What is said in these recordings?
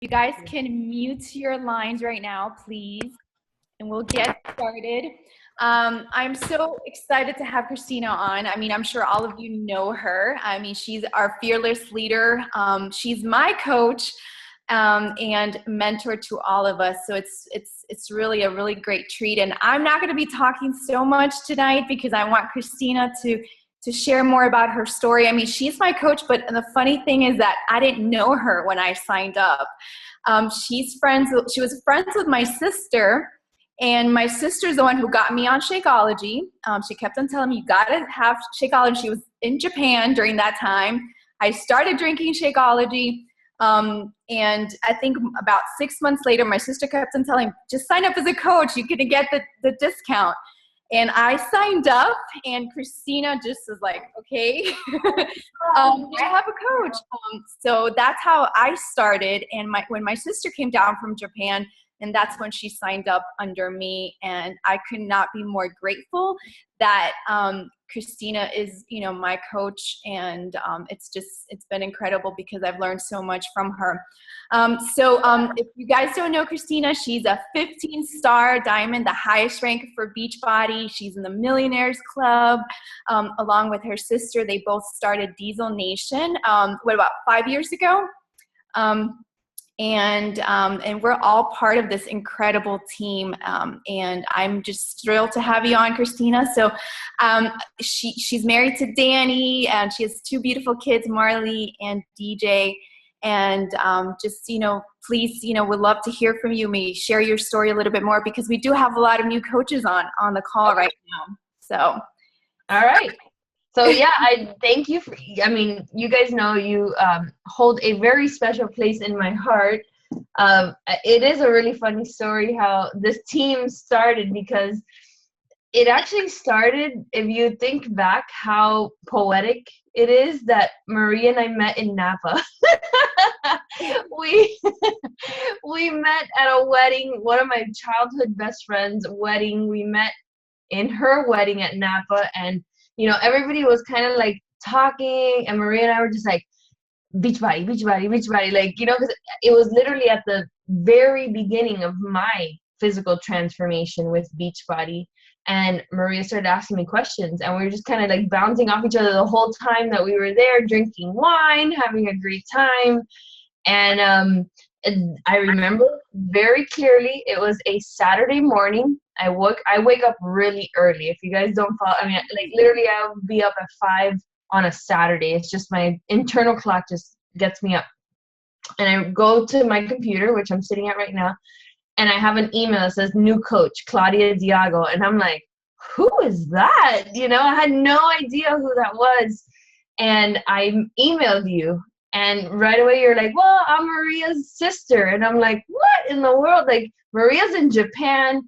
You guys can mute your lines right now, please, and we'll get started. I'm so excited to have Kristina on. I mean, I'm sure all of you know her. I mean, she's our fearless leader. She's my coach and mentor to all of us. So it's really a really great treat. And I'm not going to be talking so much tonight because I want Kristina to share more about her story. I mean, she's my coach, but the funny thing is that I didn't know her when I signed up. She was friends with my sister, and my sister's the one who got me on Shakeology. She kept on telling me, you gotta have Shakeology. She was in Japan during that time. I started drinking Shakeology, and I think about 6 months later, my sister kept on telling me, just sign up as a coach. You're gonna get the discount. And I signed up, and Kristina just was like, okay, I have a coach. So that's how I started. And when my sister came down from Japan, and that's when she signed up under me. And I could not be more grateful that Kristina is, my coach. And it's been incredible because I've learned so much from her. If you guys don't know Kristina, she's a 15-star diamond, the highest rank for Beachbody. She's in the Millionaires Club, along with her sister. They both started Diesel Nation, about 5 years ago? And we're all part of this incredible team. And I'm just thrilled to have you on, Kristina. So she's married to Danny, and she has two beautiful kids, Marley and DJ. And please, would love to hear from you. Maybe share your story a little bit more, because we do have a lot of new coaches on the call right now. So, all right. So yeah, I thank you you guys know you hold a very special place in my heart. It is a really funny story how this team started, because it actually started, if you think back how poetic it is, that Maria and I met in Napa. we met at a wedding, one of my childhood best friends' wedding. We met in her wedding at Napa, and everybody was kind of like talking, and Maria and I were just like, Beachbody, Beachbody, Beachbody, because it was literally at the very beginning of my physical transformation with Beachbody. And Maria started asking me questions, and we were just kind of like bouncing off each other the whole time that we were there, drinking wine, having a great time. And I remember very clearly, it was a Saturday morning. I wake up really early. If you guys don't follow, literally I'll be up at 5 on a Saturday. It's just my internal clock just gets me up. And I go to my computer, which I'm sitting at right now, and I have an email that says new coach, Claudia Delgado. And I'm like, who is that? I had no idea who that was. And I emailed you. And right away you're like, well, I'm Maria's sister. And I'm like, what in the world? Like, Maria's in Japan.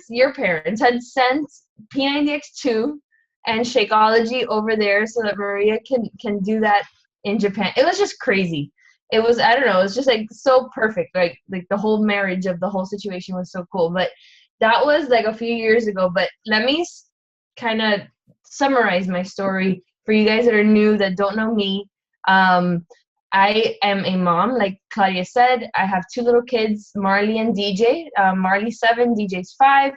Your parents had sent P90X2 and Shakeology over there so that Maria can do that in Japan. It was just crazy. It was, I don't know, it was just like so perfect. Like the whole marriage of the whole situation was so cool. But that was like a few years ago. But let me kind of summarize my story for you guys that are new, that don't know me. I am a mom, like Claudia said. I have two little kids, Marley and DJ. Marley's 7, DJ's 5.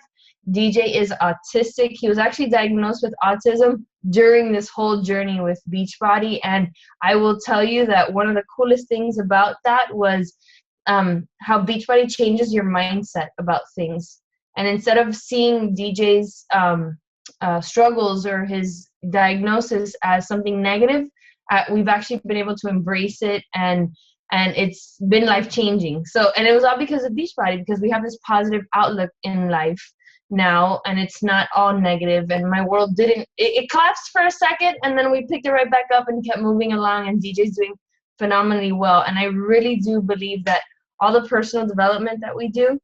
DJ is autistic. He was actually diagnosed with autism during this whole journey with Beachbody. And I will tell you that one of the coolest things about that was how Beachbody changes your mindset about things. And instead of seeing DJ's struggles or his diagnosis as something negative, we've actually been able to embrace it, and it's been life-changing. So, and it was all because of Beachbody, because we have this positive outlook in life now, and it's not all negative. And my world it collapsed for a second, and then we picked it right back up and kept moving along, and DJ's doing phenomenally well. And I really do believe that all the personal development that we do,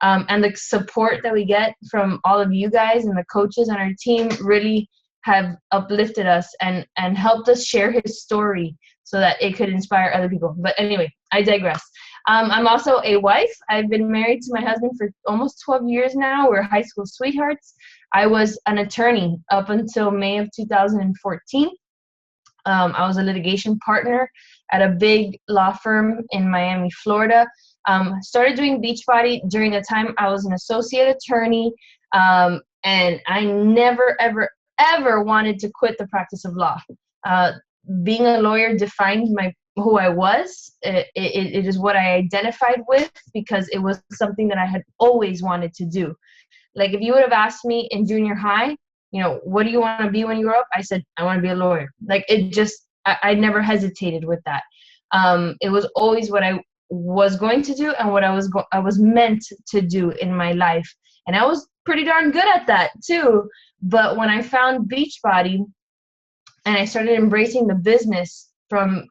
and the support that we get from all of you guys and the coaches on our team really have uplifted us and helped us share his story so that it could inspire other people. But anyway, I digress. I'm also a wife. I've been married to my husband for almost 12 years now. We're high school sweethearts. I was an attorney up until May of 2014. I was a litigation partner at a big law firm in Miami, Florida. Started doing Beachbody during the time I was an associate attorney, and I never, ever, ever wanted to quit the practice of law. Being a lawyer defined who I was. It is what I identified with, because it was something that I had always wanted to do. Like, if you would have asked me in junior high, what do you want to be when you grow up? I said, I want to be a lawyer. Like, I never hesitated with that. It was always what I was going to do and what I was meant to do in my life. And I was pretty darn good at that too. But when I found Beachbody and I started embracing the business from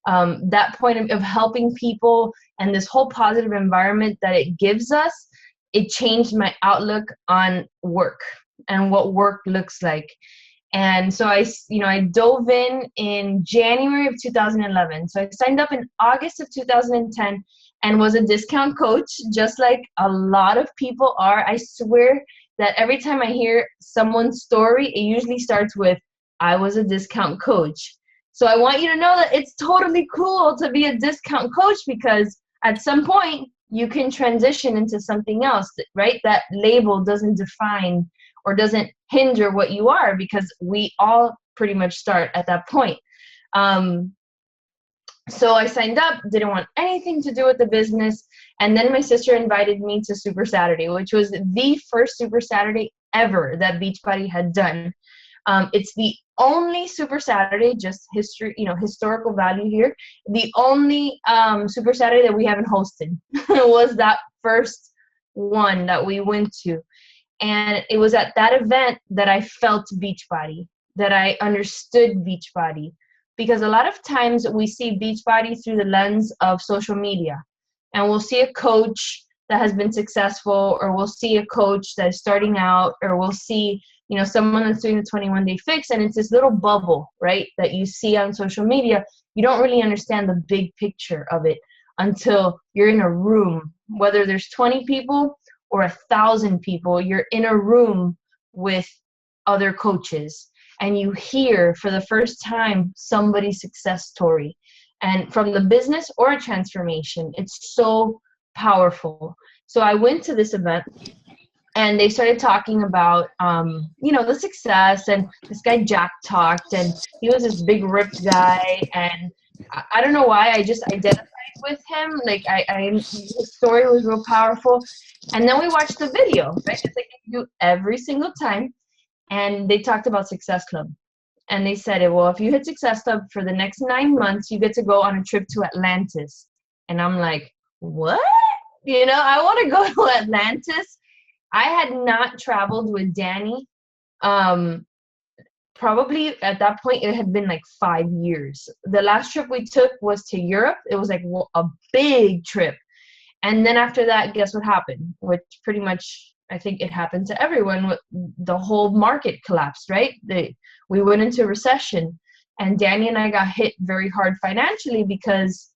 that point of helping people and this whole positive environment that it gives us, it changed my outlook on work and what work looks like. And so I dove in January of 2011. So I signed up in August of 2010 and was a discount coach, just like a lot of people are. I swear that every time I hear someone's story, it usually starts with, I was a discount coach. So I want you to know that it's totally cool to be a discount coach, because at some point you can transition into something else, right? That label doesn't define or doesn't hinder what you are, because we all pretty much start at that point. So I signed up, didn't want anything to do with the business. And then my sister invited me to Super Saturday, which was the first Super Saturday ever that Beachbody had done. It's the only Super Saturday, just history, historical value here. The only Super Saturday that we haven't hosted was that first one that we went to. And it was at that event that I felt Beachbody, that I understood Beachbody. Because a lot of times we see Beachbody through the lens of social media. And we'll see a coach that has been successful, or we'll see a coach that is starting out, or we'll see, someone that's doing the 21-day fix, and it's this little bubble, right, that you see on social media. You don't really understand the big picture of it until you're in a room, whether there's 20 people or 1,000 people, you're in a room with other coaches and you hear for the first time somebody's success story, and from the business or a transformation. It's so powerful. So I went to this event and they started talking about, the success, and this guy Jack talked, and he was this big ripped guy, and I don't know why, I just identified with him. Like, his story was real powerful. And then we watched the video, right? It's like they do every single time. And they talked about Success Club. And they said, well, if you hit Success Club for the next 9 months, you get to go on a trip to Atlantis. And I'm like, what? I want to go to Atlantis. I had not traveled with Danny. Probably at that point, it had been like 5 years. The last trip we took was to Europe. It was like a big trip. And then after that, guess what happened? Which pretty much, I think it happened to everyone. The whole market collapsed, right? We went into recession. And Danny and I got hit very hard financially because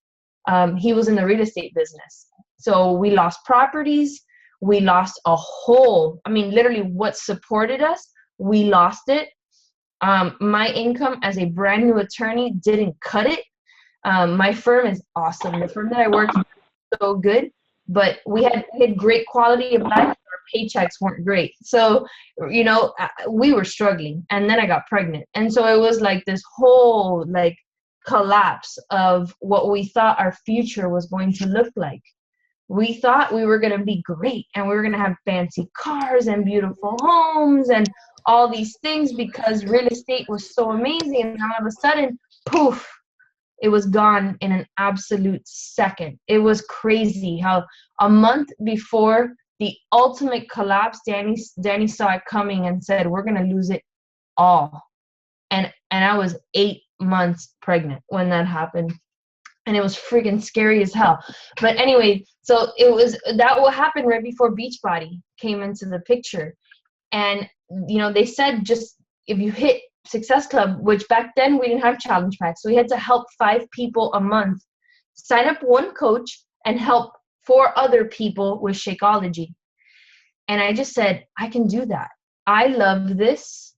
he was in the real estate business. So we lost properties. We lost literally what supported us, we lost it. My income as a brand new attorney didn't cut it. My firm is awesome. The firm that I work for is so good, but we had great quality of life. Our paychecks weren't great. So, we were struggling, and then I got pregnant. And so it was like this whole collapse of what we thought our future was going to look like. We thought we were going to be great, and we were going to have fancy cars and beautiful homes and all these things because real estate was so amazing. And all of a sudden, poof, it was gone in an absolute second. It was crazy how a month before the ultimate collapse, Danny saw it coming and said, we're going to lose it all. And I was 8 months pregnant when that happened. And it was freaking scary as hell. But anyway, so that will happen right before Beachbody came into the picture. And, they said just if you hit Success Club, which back then we didn't have challenge packs. So we had to help 5 people a month, sign up 1 coach and help 4 other people with Shakeology. And I just said, I can do that. I love this.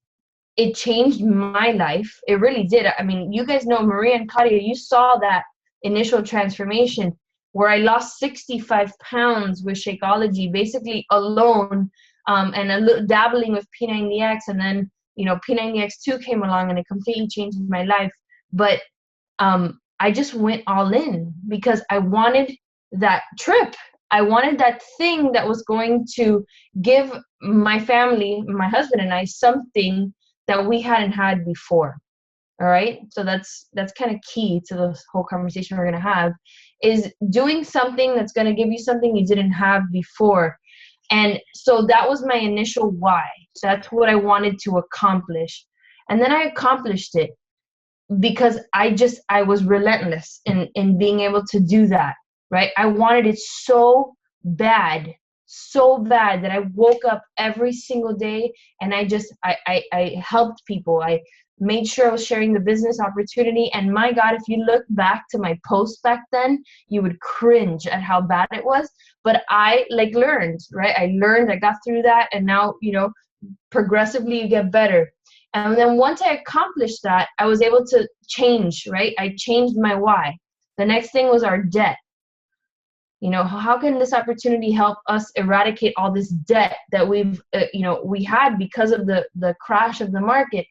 it changed my life. It really did. I mean, you guys know Maria and Claudia, you saw that initial transformation where I lost 65 pounds with Shakeology, basically alone, and a little dabbling with P90X. And then, P90X2 came along and it completely changed my life. But I just went all in because I wanted that trip. I wanted that thing that was going to give my family, my husband and I, something that we hadn't had before. All right. So that's kind of key to the whole conversation we're going to have, is doing something that's going to give you something you didn't have before. And so that was my initial why. That's what I wanted to accomplish. And then I accomplished it because I was relentless in being able to do that. Right. I wanted it so bad that I woke up every single day and I helped people. I made sure I was sharing the business opportunity. And my God, if you look back to my post back then, you would cringe at how bad it was. But I learned, right? I got through that. And now, progressively you get better. And then once I accomplished that, I was able to change, right? I changed my why. The next thing was our debt. How can this opportunity help us eradicate all this debt that we had because of the crash of the market?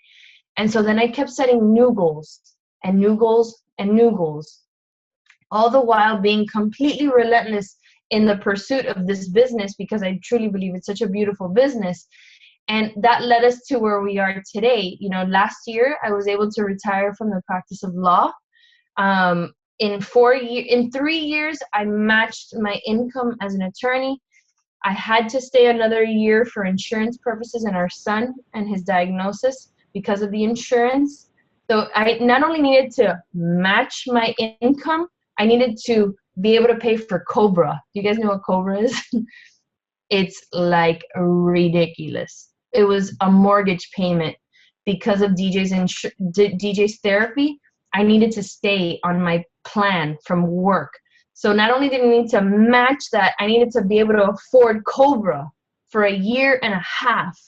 And so then I kept setting new goals and new goals and new goals, all the while being completely relentless in the pursuit of this business, because I truly believe it's such a beautiful business. And that led us to where we are today. Last year I was able to retire from the practice of law. In 3 years, I matched my income as an attorney. I had to stay another year for insurance purposes and our son and his diagnosis because of the insurance. So I not only needed to match my income, I needed to be able to pay for Cobra. Do you guys know what Cobra is? It's ridiculous. It was a mortgage payment because of DJ's therapy. I needed to stay on my plan from work. So not only did I need to match that, I needed to be able to afford Cobra for a year and a half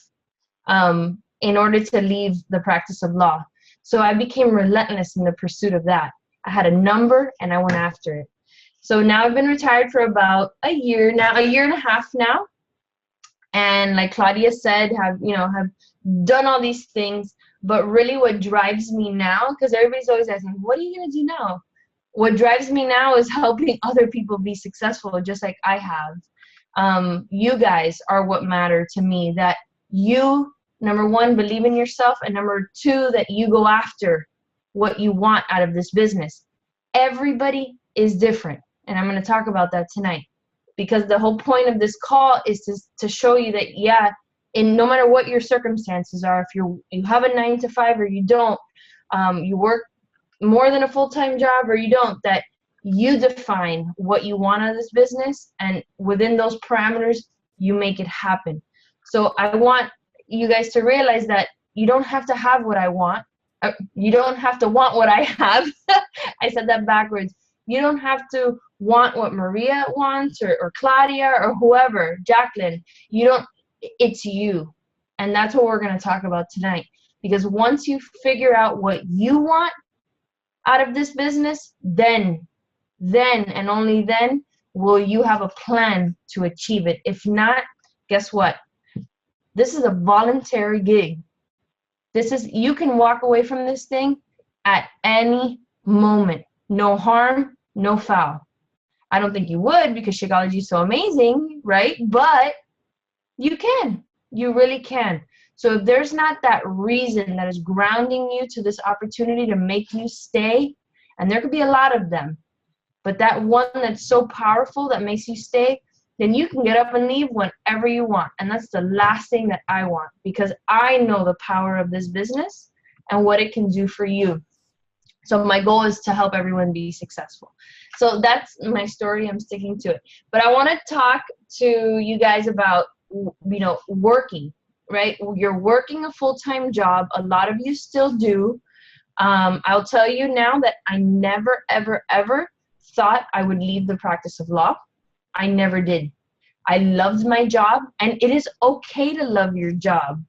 in order to leave the practice of law. So I became relentless in the pursuit of that. I had a number and I went after it. So now I've been retired for about a year and a half now. And like Claudia said, have done all these things. But really what drives me now, because everybody's always asking, what are you going to do now? What drives me now is helping other people be successful, just like I have. You guys are what matter to me, that you, number one, believe in yourself, and number two, that you go after what you want out of this business. Everybody is different, and I'm going to talk about that tonight, because the whole point of this call is to show you that, and no matter what your circumstances are, if you have a 9-to-5 or you don't, you work more than a full-time job or you don't, that you define what you want out of this business, and within those parameters, you make it happen. So I want you guys to realize that you don't have to have what I want. You don't have to want what I have. I said that backwards. You don't have to want what Maria wants or Claudia or whoever, Jacqueline. It's you. And that's what we're going to talk about tonight. Because once you figure out what you want out of this business, then and only then will you have a plan to achieve it. If not, guess what? This is a voluntary gig. You can walk away from this thing at any moment. No harm, no foul. I don't think you would, because Shakeology is so amazing, right? But you can. You really can. So if there's not that reason that is grounding you to this opportunity to make you stay, and there could be a lot of them, but that one that's so powerful that makes you stay, then you can get up and leave whenever you want. And that's the last thing that I want, because I know the power of this business and what it can do for you. So my goal is to help everyone be successful. So that's my story. I'm sticking to it. But I want to talk to you guys about, working, right? You're working a full-time job. A lot of you still do. I'll tell you now that I never, ever, ever thought I would leave the practice of law. I never did. I loved my job, and it is okay to love your job.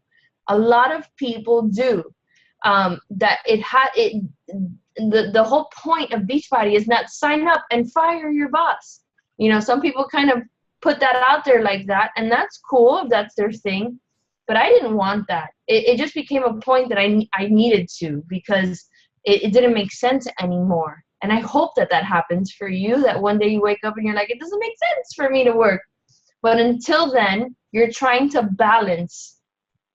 A lot of people do. The whole point of Beachbody is not sign up and fire your boss. You know, some people kind of put that out there like that, and that's cool if that's their thing. But I didn't want that. It just became a point that I needed to, because it didn't make sense anymore. And I hope that happens for you, that one day you wake up and you're like, it doesn't make sense for me to work. But until then, you're trying to balance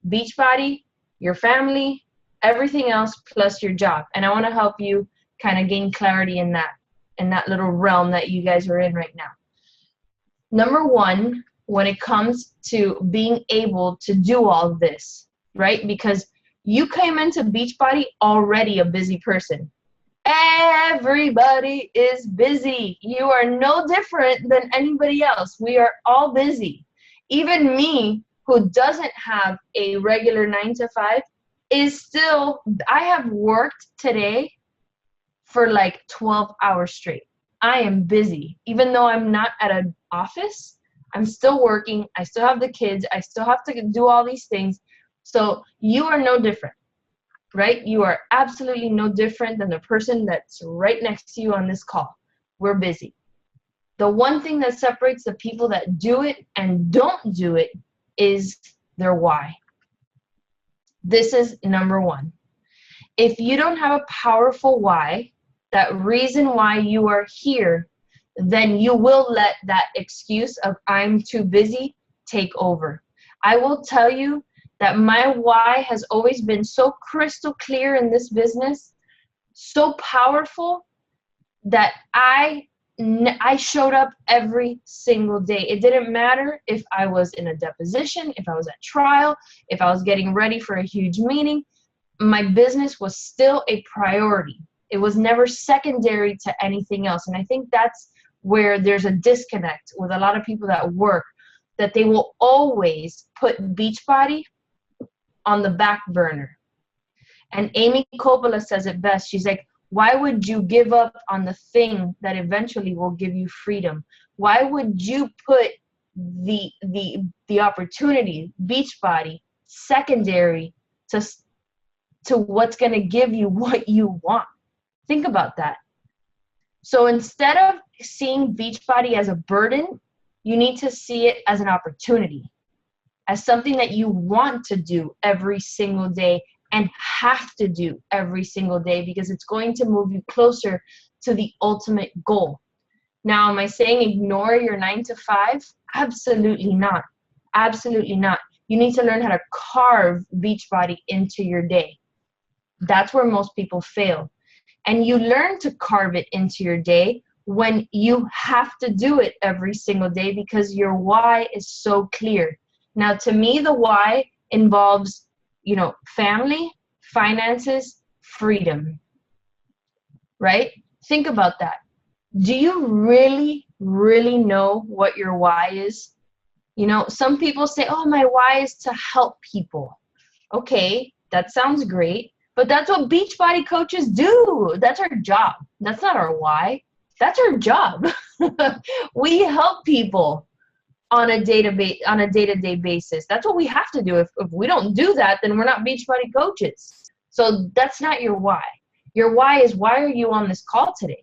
Beachbody, your family, everything else, plus your job. And I want to help you kind of gain clarity in that little realm that you guys are in right now. Number one, when it comes to being able to do all this, right? Because you came into Beachbody already a busy person. Everybody is busy. You are no different than anybody else. We are all busy. Even me, who doesn't have a regular 9 to 5, is still, I have worked today for like 12 hours straight. I am busy. Even though I'm not at an office, I'm still working. I still have the kids. I still have to do all these things. So you are no different, right? You are absolutely no different than the person that's right next to you on this call. We're busy. The one thing that separates the people that do it and don't do it is their why. This is number one. If you don't have a powerful why, that reason why you are here, then you will let that excuse of I'm too busy take over. I will tell you that my why has always been so crystal clear in this business, so powerful, that I showed up every single day. It didn't matter if I was in a deposition, if I was at trial, if I was getting ready for a huge meeting. My business was still a priority. It was never secondary to anything else. And I think that's where there's a disconnect with a lot of people that work, that they will always put Beachbody on the back burner. And Amy Coppola says it best. She's like, why would you give up on the thing that eventually will give you freedom? Why would you put the opportunity, Beachbody, secondary to what's going to give you what you want? Think about that. So instead of seeing Beachbody as a burden, you need to see it as an opportunity, as something that you want to do every single day and have to do every single day, because it's going to move you closer to the ultimate goal. Now, am I saying ignore your 9 to 5? Absolutely not. Absolutely not. You need to learn how to carve Beachbody into your day. That's where most people fail. And you learn to carve it into your day when you have to do it every single day, because your why is so clear. Now, to me, the why involves, family, finances, freedom, right? Think about that. Do you really, really know what your why is? Some people say, oh, my why is to help people. Okay, that sounds great. But that's what Beachbody coaches do. That's our job. That's not our why. That's our job. We help people on a day-to-day basis. That's what we have to do. If we don't do that, then we're not Beachbody coaches. So that's not your why. Your why is, why are you on this call today?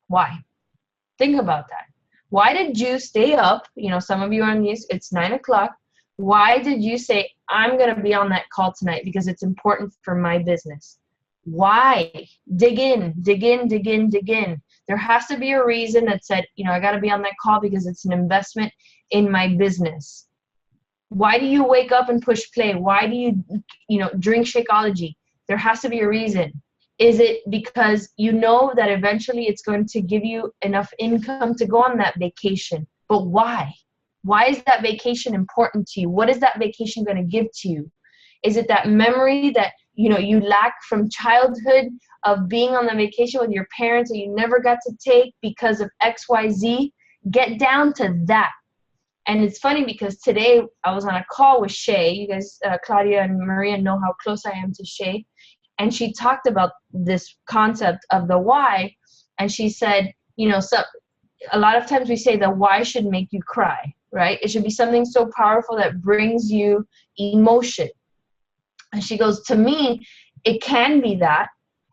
Why? Think about that. Why did you stay up? Some of you are on these, it's 9 o'clock. Why did you say, I'm going to be on that call tonight because it's important for my business? Why? Dig in. There has to be a reason that said, I got to be on that call because it's an investment in my business. Why do you wake up and push play? Why do you, drink Shakeology? There has to be a reason. Is it because you know that eventually it's going to give you enough income to go on that vacation? But why? Why is that vacation important to you? What is that vacation going to give to you? Is it that memory that you lack from childhood of being on the vacation with your parents that you never got to take because of XYZ? Get down to that. And it's funny because today I was on a call with Shay. You guys, Claudia and Maria, know how close I am to Shay. And she talked about this concept of the why. And she said, a lot of times we say the why should make you cry, right? It should be something so powerful that brings you emotion. And she goes, to me, it can be that.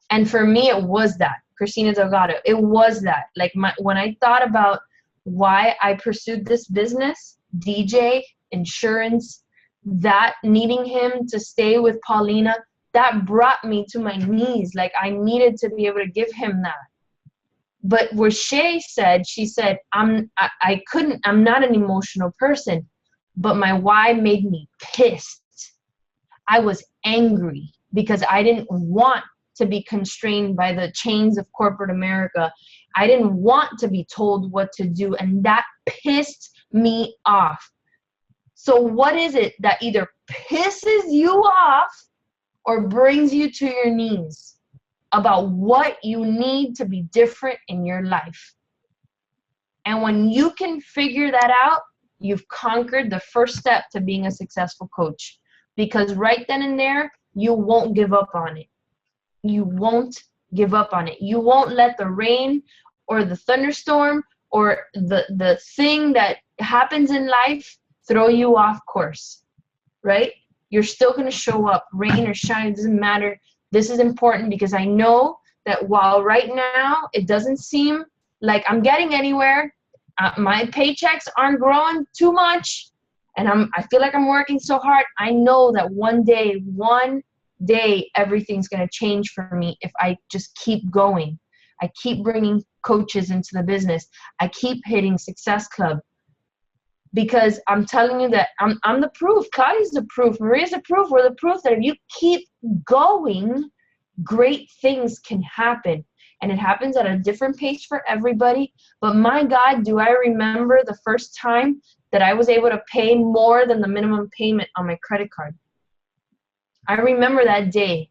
And for me, it was that. Kristina Delgado, it was that. Like when I thought about why I pursued this business, DJ, insurance, that needing him to stay with Paulina, that brought me to my knees. Like I needed to be able to give him that. But what she said, I'm not an emotional person, but my why made me pissed. I was angry because I didn't want to be constrained by the chains of corporate America. I didn't want to be told what to do, and that pissed me off. So what is it that either pisses you off or brings you to your knees about what you need to be different in your life? And when you can figure that out, you've conquered the first step to being a successful coach. Because right then and there, you won't give up on it. You won't give up on it. You won't let the rain or the thunderstorm or the thing that happens in life throw you off course, right? You're still going to show up, rain or shine, it doesn't matter. This is important because I know that while right now it doesn't seem like I'm getting anywhere, my paychecks aren't growing too much, and I feel like I'm working so hard. I know that one day, everything's going to change for me if I just keep going. I keep bringing coaches into the business. I keep hitting Success Club, because I'm telling you that I'm the proof. Claudia's the proof. Maria's the proof. We're the proof that if you keep going, great things can happen. And it happens at a different pace for everybody. But my God, do I remember the first time that I was able to pay more than the minimum payment on my credit card. I remember that day,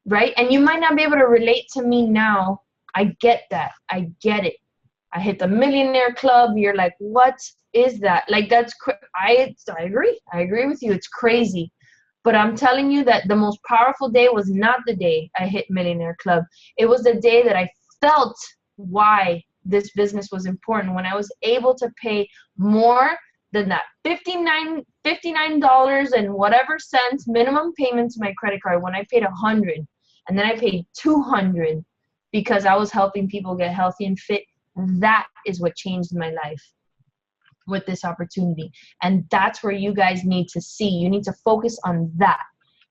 right? And you might not be able to relate to me now. I get that. I get it. I hit the millionaire club. You're like, what is that? Like, that's I agree. I agree with you. It's crazy. But I'm telling you that the most powerful day was not the day I hit millionaire club. It was the day that I felt why this business was important, when I was able to pay more than that $59 and whatever cents minimum payment to my credit card, when I paid $100 and then I paid $200 because I was helping people get healthy and fit. That is what changed my life with this opportunity. And that's where you guys need to see. You need to focus on that,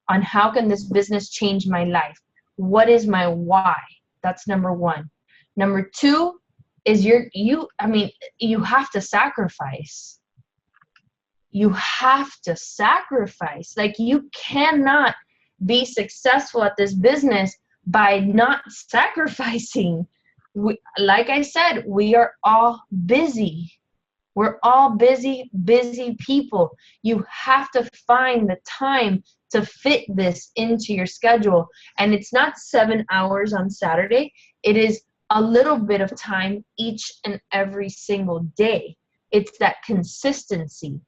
on how can this business change my life? What is my why? That's number one. Number two is you have to sacrifice. You have to sacrifice. Like, you cannot be successful at this business by not sacrificing. Like I said, we are all busy. We're all busy people. You have to find the time to fit this into your schedule. And it's not 7 hours on Saturday. It is a little bit of time each and every single day. It's that consistency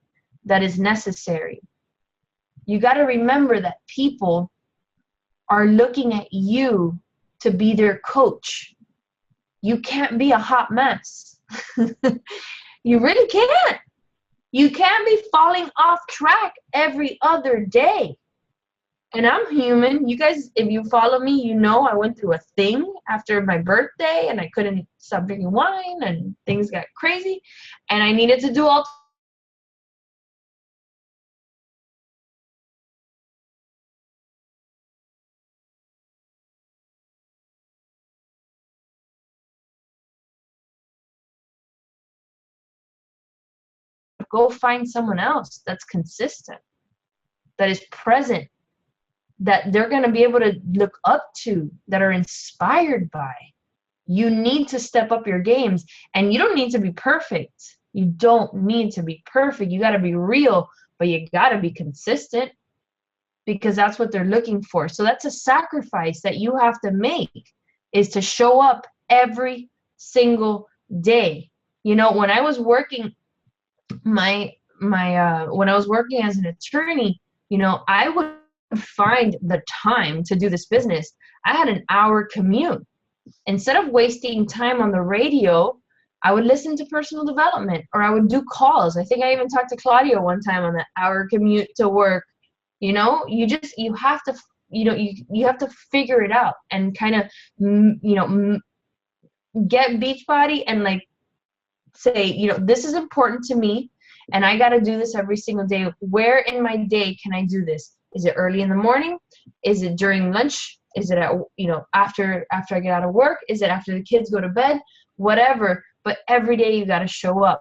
that is necessary. You got to remember that people are looking at you to be their coach. You can't be a hot mess. You really can't. You can't be falling off track every other day. And I'm human. You guys, if you follow me, you know I went through a thing after my birthday and I couldn't stop drinking wine and things got crazy. And I needed to do all go find someone else that's consistent, that is present, that they're going to be able to look up to, that are inspired by. You need to step up your games, and you don't need to be perfect. You don't need to be perfect. You got to be real, but you got to be consistent, because that's what they're looking for. So that's a sacrifice that you have to make, is to show up every single day. You know, when I was working when I was working as an attorney, you know, I would find the time to do this business. I had an hour commute. Instead of wasting time on the radio, I would listen to personal development, or I would do calls. I think I even talked to Claudia one time on that hour commute to work. You know, you have to, you have to figure it out and kind of, get Beachbody and like say, this is important to me and I got to do this every single day. Where in my day can I do this? Is it early in the morning? Is it during lunch? Is it at, after I get out of work? Is it after the kids go to bed? Whatever. But every day you got to show up.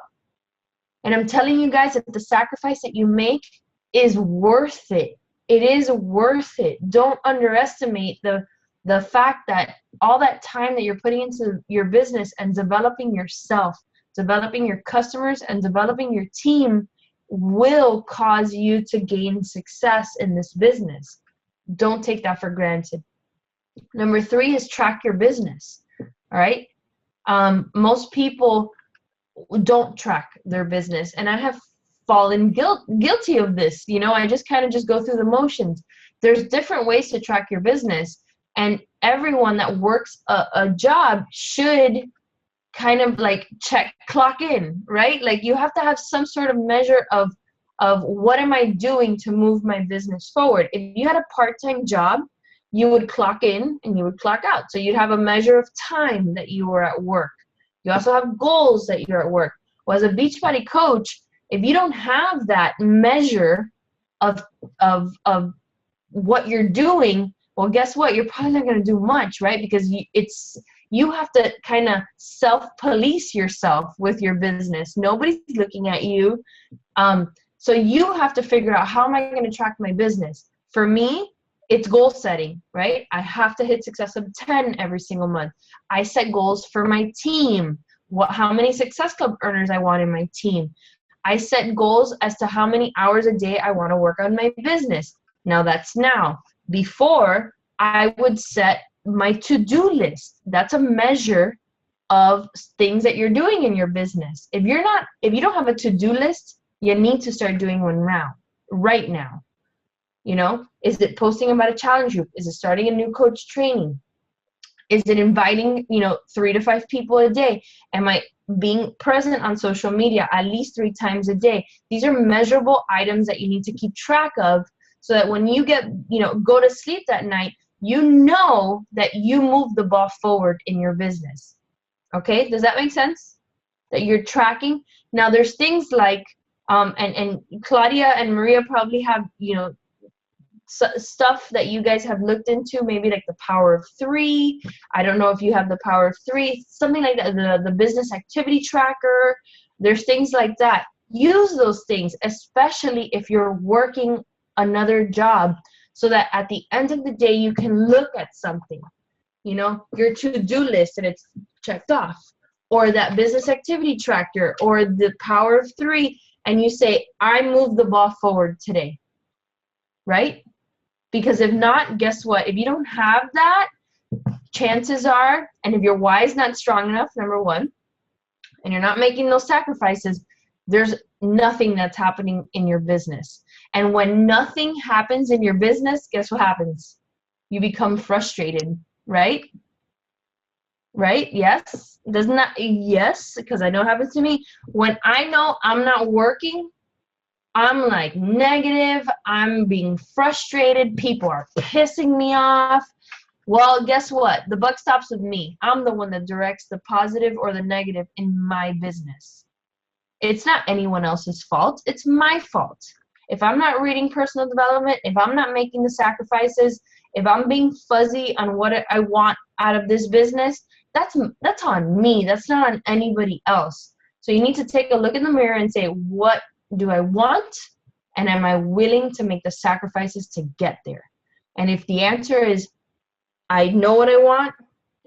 And I'm telling you guys that the sacrifice that you make is worth it. It is worth it. Don't underestimate the fact that all that time that you're putting into your business and developing yourself, developing your customers, and developing your team will cause you to gain success in this business. Don't take that for granted. Number 3 is track your business. All right. Most people don't track their business, and I have fallen guilty of this. I just kind of just go through the motions. There's different ways to track your business, and everyone that works a job should kind of like clock in, right? Like you have to have some sort of measure of what am I doing to move my business forward. If you had a part-time job, you would clock in and you would clock out. So you'd have a measure of time that you were at work. You also have goals that you're at work. Well, as a Beachbody coach, if you don't have that measure of what you're doing, well, guess what? You're probably not going to do much, right? Because you have to kind of self-police yourself with your business. Nobody's looking at you. So you have to figure out, how am I going to track my business? For me, it's goal setting, right? I have to hit Success of 10 every single month. I set goals for my team. How many Success Club earners I want in my team. I set goals as to how many hours a day I want to work on my business. Now that's now. Before, I would set my to-do list. That's a measure of things that you're doing in your business. If you don't have a to-do list, you need to start doing one now, right now. Is it posting about a challenge group? Is it starting a new coach training? Is it inviting, 3 to 5 people a day? Am I being present on social media at least 3 times a day? These are measurable items that you need to keep track of, so that when you go to sleep that night, you know that you move the ball forward in your business. Okay, does that make sense? That you're tracking. Now there's things like, and Claudia and Maria probably have, stuff that you guys have looked into, maybe like the Power of 3. I don't know if you have the Power of 3, something like that, the business activity tracker. There's things like that. Use those things, especially if you're working another job, so that at the end of the day, you can look at something, your to-do list, and it's checked off, or that business activity tracker, or the Power of 3, and you say, I moved the ball forward today, right? Because if not, guess what? If you don't have that, chances are, and if your why is not strong enough, number 1, and you're not making those sacrifices, there's nothing that's happening in your business. And when nothing happens in your business, guess what happens? You become frustrated, right? Right? Yes. Doesn't that? Yes, because I know it happens to me. When I know I'm not working, I'm like negative. I'm being frustrated. People are pissing me off. Well, guess what? The buck stops with me. I'm the one that directs the positive or the negative in my business. It's not anyone else's fault. It's my fault. If I'm not reading personal development, if I'm not making the sacrifices, if I'm being fuzzy on what I want out of this business, that's on me. That's not on anybody else. So you need to take a look in the mirror and say, what do I want? And am I willing to make the sacrifices to get there? And if the answer is, I know what I want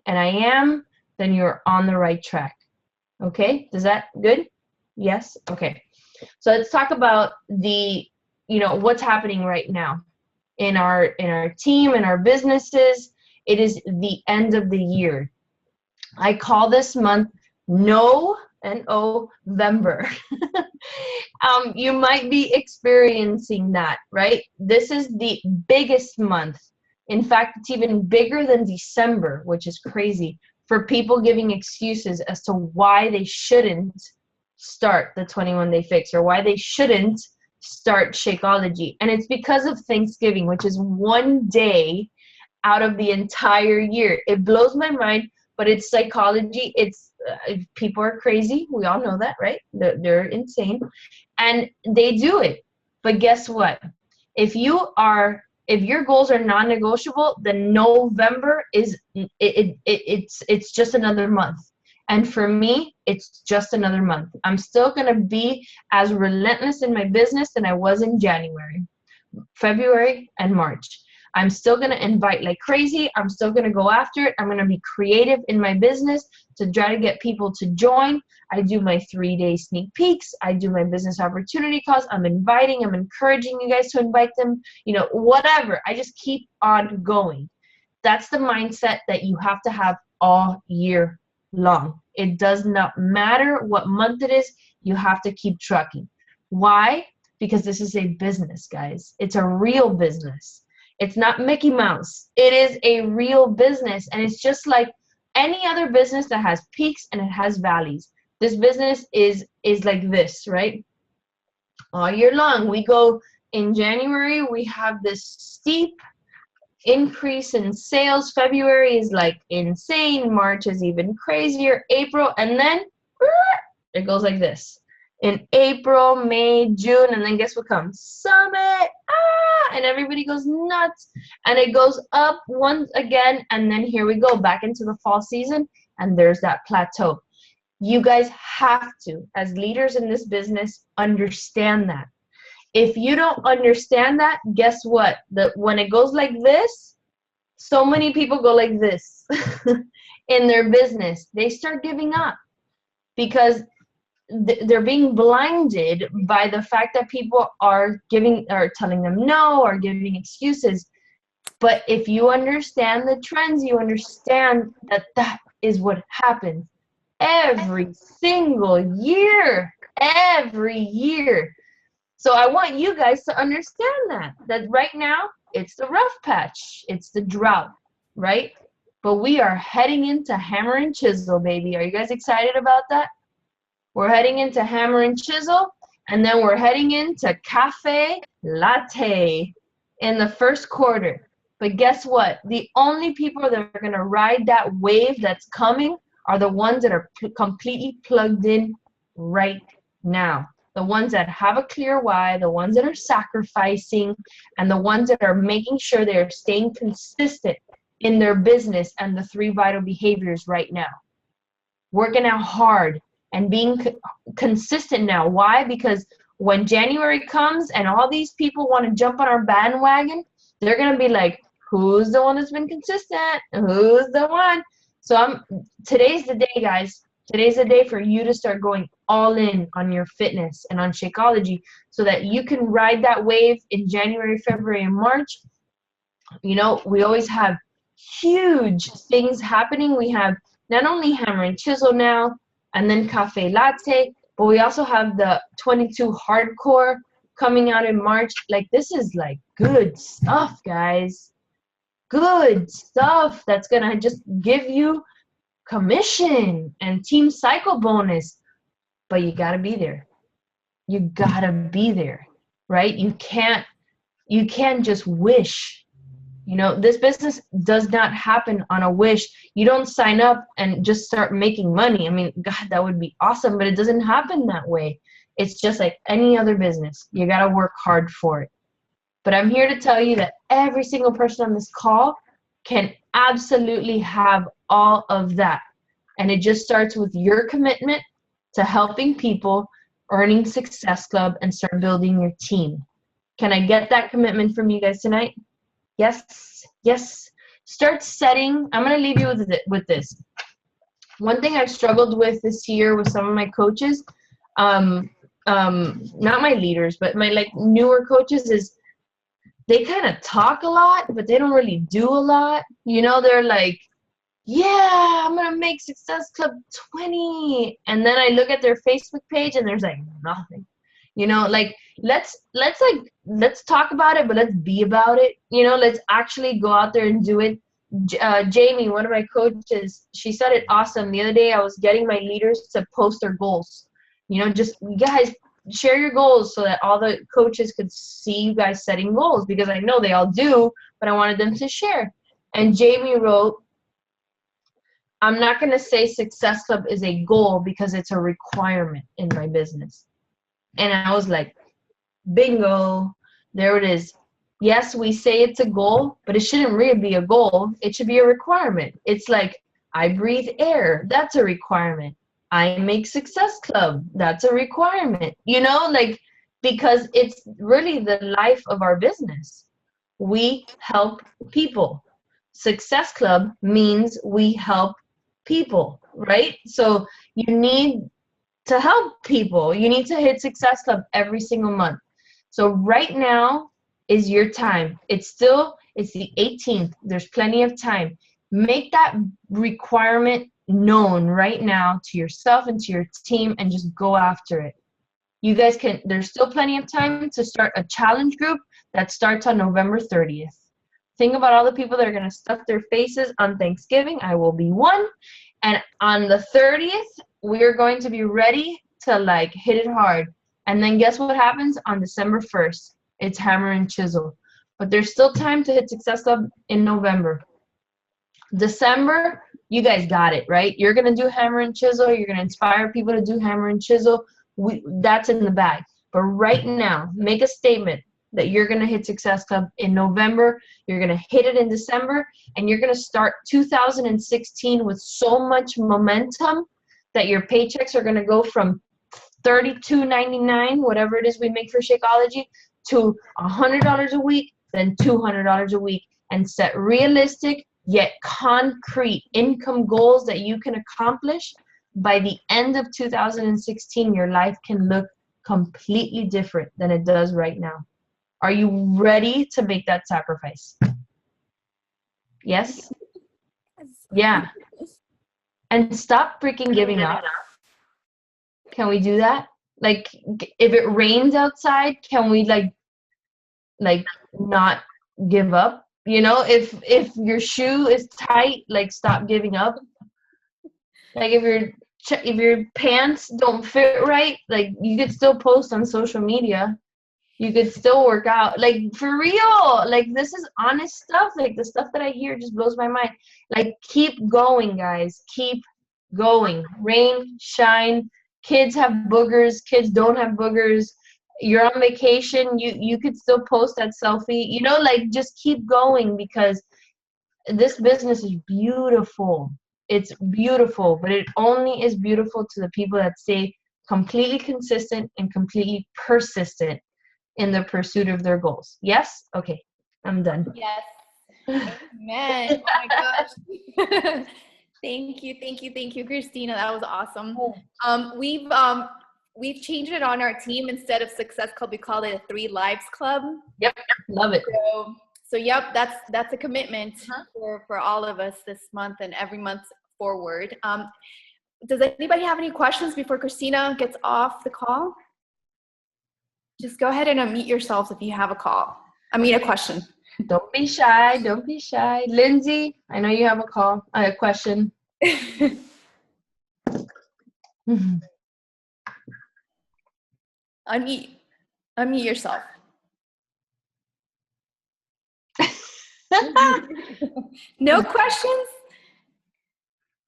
and I am, then you're on the right track. Okay? Is that good? Yes? Okay. So let's talk about what's happening right now in our team, in our businesses. It is the end of the year. I call this month November. You might be experiencing that, right? This is the biggest month. In fact, it's even bigger than December, which is crazy, for people giving excuses as to why they shouldn't start the 21-day fix, or why they shouldn't start Shakeology. And it's because of Thanksgiving, which is one day out of the entire year. It blows my mind, but it's psychology. It's people are crazy. We all know that, right? They're insane, and they do it. But guess what? If your goals are non-negotiable, then November is it's just another month. And for me, it's just another month. I'm still gonna be as relentless in my business than I was in January, February, and March. I'm still going to invite like crazy. I'm still going to go after it. I'm going to be creative in my business to try to get people to join. I do my 3-day sneak peeks. I do my business opportunity calls. I'm encouraging you guys to invite them, whatever. I just keep on going. That's the mindset that you have to have all year long. It does not matter what month it is. You have to keep trucking. Why? Because this is a business, guys. It's a real business. It's not Mickey Mouse. It is a real business, and it's just like any other business that has peaks and it has valleys. This business is like this, right? All year long. We go in January, we have this steep increase in sales. February is like insane. March is even crazier. April, and then it goes like this. In April, May, June, and then guess what comes? Summit! And everybody goes nuts. And it goes up once again, and then here we go, back into the fall season, and there's that plateau. You guys have to, as leaders in this business, understand that. If you don't understand that, guess what? When it goes like this, so many people go like this in their business. They start giving up because they're being blinded by the fact that people are telling them no or giving excuses. But if you understand the trends, you understand that is what happens every single year, every year. So I want you guys to understand that right now it's the rough patch, it's the drought, right? But we are heading into hammer and chisel, baby. Are you guys excited about that? We're heading into hammer and chisel, and then we're heading into cafe latte in the first quarter. But guess what? The only people that are going to ride that wave that's coming are the ones that are completely plugged in right now. The ones that have a clear why, the ones that are sacrificing, and the ones that are making sure they're staying consistent in their business and the 3 vital behaviors right now. Working out hard and being consistent now. Why? Because when January comes and all these people want to jump on our bandwagon, they're going to be like, who's the one that's been consistent? Who's the one? So today's the day, guys. Today's the day for you to start going all in on your fitness and on Shakeology so that you can ride that wave in January, February, and March. We always have huge things happening. We have not only hammer and chisel now, and then cafe latte, but we also have the 22 hardcore coming out in March. Like, this is like good stuff, guys. Good stuff that's gonna just give you commission and team cycle bonus. But you gotta be there. You gotta be there, right? You can't just wish. This business does not happen on a wish. You don't sign up and just start making money. I mean, God, that would be awesome, but it doesn't happen that way. It's just like any other business. You got to work hard for it. But I'm here to tell you that every single person on this call can absolutely have all of that. And it just starts with your commitment to helping people, earning Success Club, and start building your team. Can I get that commitment from you guys tonight? Yes. Start setting. I'm going to leave you with this. One thing I've struggled with this year with some of my coaches, not my leaders, but my newer coaches, is they kind of talk a lot, but they don't really do a lot. They're like, yeah, I'm going to make Success Club 20. And then I look at their Facebook page and there's like nothing. Let's talk about it, but let's be about it. Let's actually go out there and do it. Jamie, one of my coaches, she said it awesome. The other day I was getting my leaders to post their goals. Just, guys, share your goals so that all the coaches could see you guys setting goals, because I know they all do, but I wanted them to share. And Jamie wrote, I'm not going to say Success Club is a goal because it's a requirement in my business. And I was like, bingo, there it is. Yes, we say it's a goal, but it shouldn't really be a goal. It should be a requirement. It's like, I breathe air. That's a requirement. I make Success Club. That's a requirement. You know, like, because it's really the life of our business. We help people. Success Club means we help people, right? So you need to help people. You need to hit Success Club every single month. So right now is your time. It's the 18th. There's plenty of time. Make that requirement known right now to yourself and to your team, and just go after it. You guys can, there's still plenty of time to start a challenge group that starts on November 30th. Think about all the people that are going to stuff their faces on Thanksgiving. I will be one. And on the 30th, we're going to be ready to like hit it hard. And then guess what happens on December 1st? It's hammer and chisel. But there's still time to hit Success Club in November. December, you guys got it, right? You're going to do hammer and chisel. You're going to inspire people to do hammer and chisel. That's in the bag. But right now, make a statement that you're going to hit Success Club in November. You're going to hit it in December. And you're going to start 2016 with so much momentum that your paychecks are going to go from $32.99, whatever it is we make for Shakeology, to $100 a week, then $200 a week, and set realistic yet concrete income goals that you can accomplish. By the end of 2016, your life can look completely different than it does right now. Are you ready to make that sacrifice? Yes? Yeah. And stop freaking giving up. Can we do that? Like, if it rains outside, can we like not give up? You know, if your shoe is tight, like, stop giving up. Like, if your pants don't fit right, like, you could still post on social media. You could still work out. Like, for real. Like, this is honest stuff. Like, the stuff that I hear just blows my mind. Like, keep going, guys. Keep going. Rain, shine. Kids have boogers. Kids don't have boogers. You're on vacation. You could still post that selfie. You know, like, just keep going, because this business is beautiful. It's beautiful, but it only is beautiful to the people that stay completely consistent and completely persistent in the pursuit of their goals. Yes? Okay, I'm done. Yes. Amen. Oh my gosh. Thank you, Kristina. That was awesome. We've changed it on our team. Instead of Success Club, we call it a 3 Lives Club. Yep, love it. So yep, that's a commitment for all of us this month and every month forward. Does anybody have any questions before Kristina gets off the call? Just go ahead and unmute yourselves if you have a question. Don't be shy. Don't be shy. Lindsay, I know you have a question. Unmute yourself. No questions?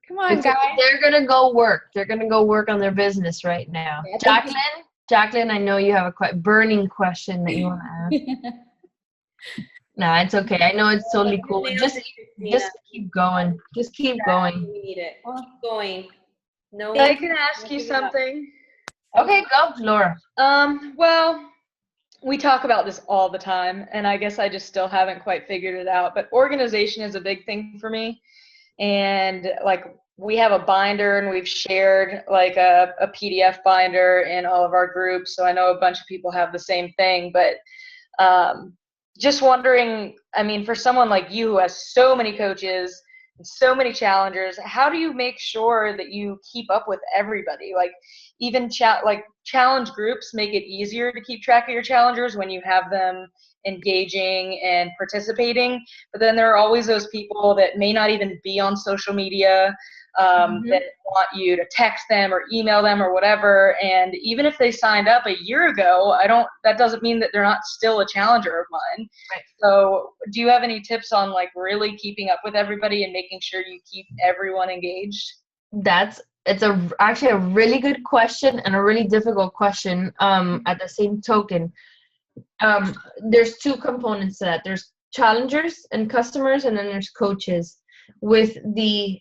Come on, guys. They're going to go work. They're going to go work on their business right now. Yeah, Jacqueline, I know you have a burning question that you want to ask. No, it's okay. I know it's totally cool. Just keep going. Just keep going. We need it. Keep going. No, I can ask you something. Okay, go, Laura. Well, we talk about this all the time, and I guess I just still haven't quite figured it out. But organization is a big thing for me. And like, we have a binder, and we've shared like a PDF binder in all of our groups. So I know a bunch of people have the same thing, but just wondering, I mean, for someone like you who has so many coaches and so many challengers, how do you make sure that you keep up with everybody? Like, even challenge groups make it easier to keep track of your challengers when you have them engaging and participating. But then there are always those people that may not even be on social media, that want you to text them or email them or whatever. And even if they signed up a year ago, that doesn't mean that they're not still a challenger of mine. Right. So do you have any tips on like really keeping up with everybody and making sure you keep everyone engaged? It's actually a really good question and a really difficult question. At the same token, there's two components to that. There's challengers and customers, and then there's coaches. With the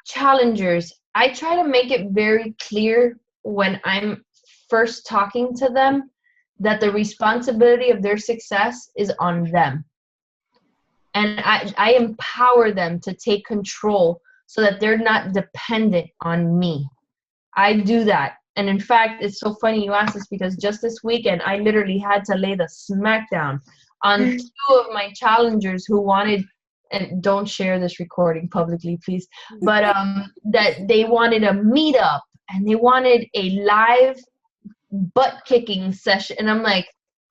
challengers, I try to make it very clear when I'm first talking to them that the responsibility of their success is on them. And I empower them to take control so that they're not dependent on me. I do that. And in fact, it's so funny you asked this, because just this weekend, I literally had to lay the smackdown on two of my challengers who wanted, and don't share this recording publicly, please, but that they wanted a meetup and they wanted a live butt kicking session. And I'm like,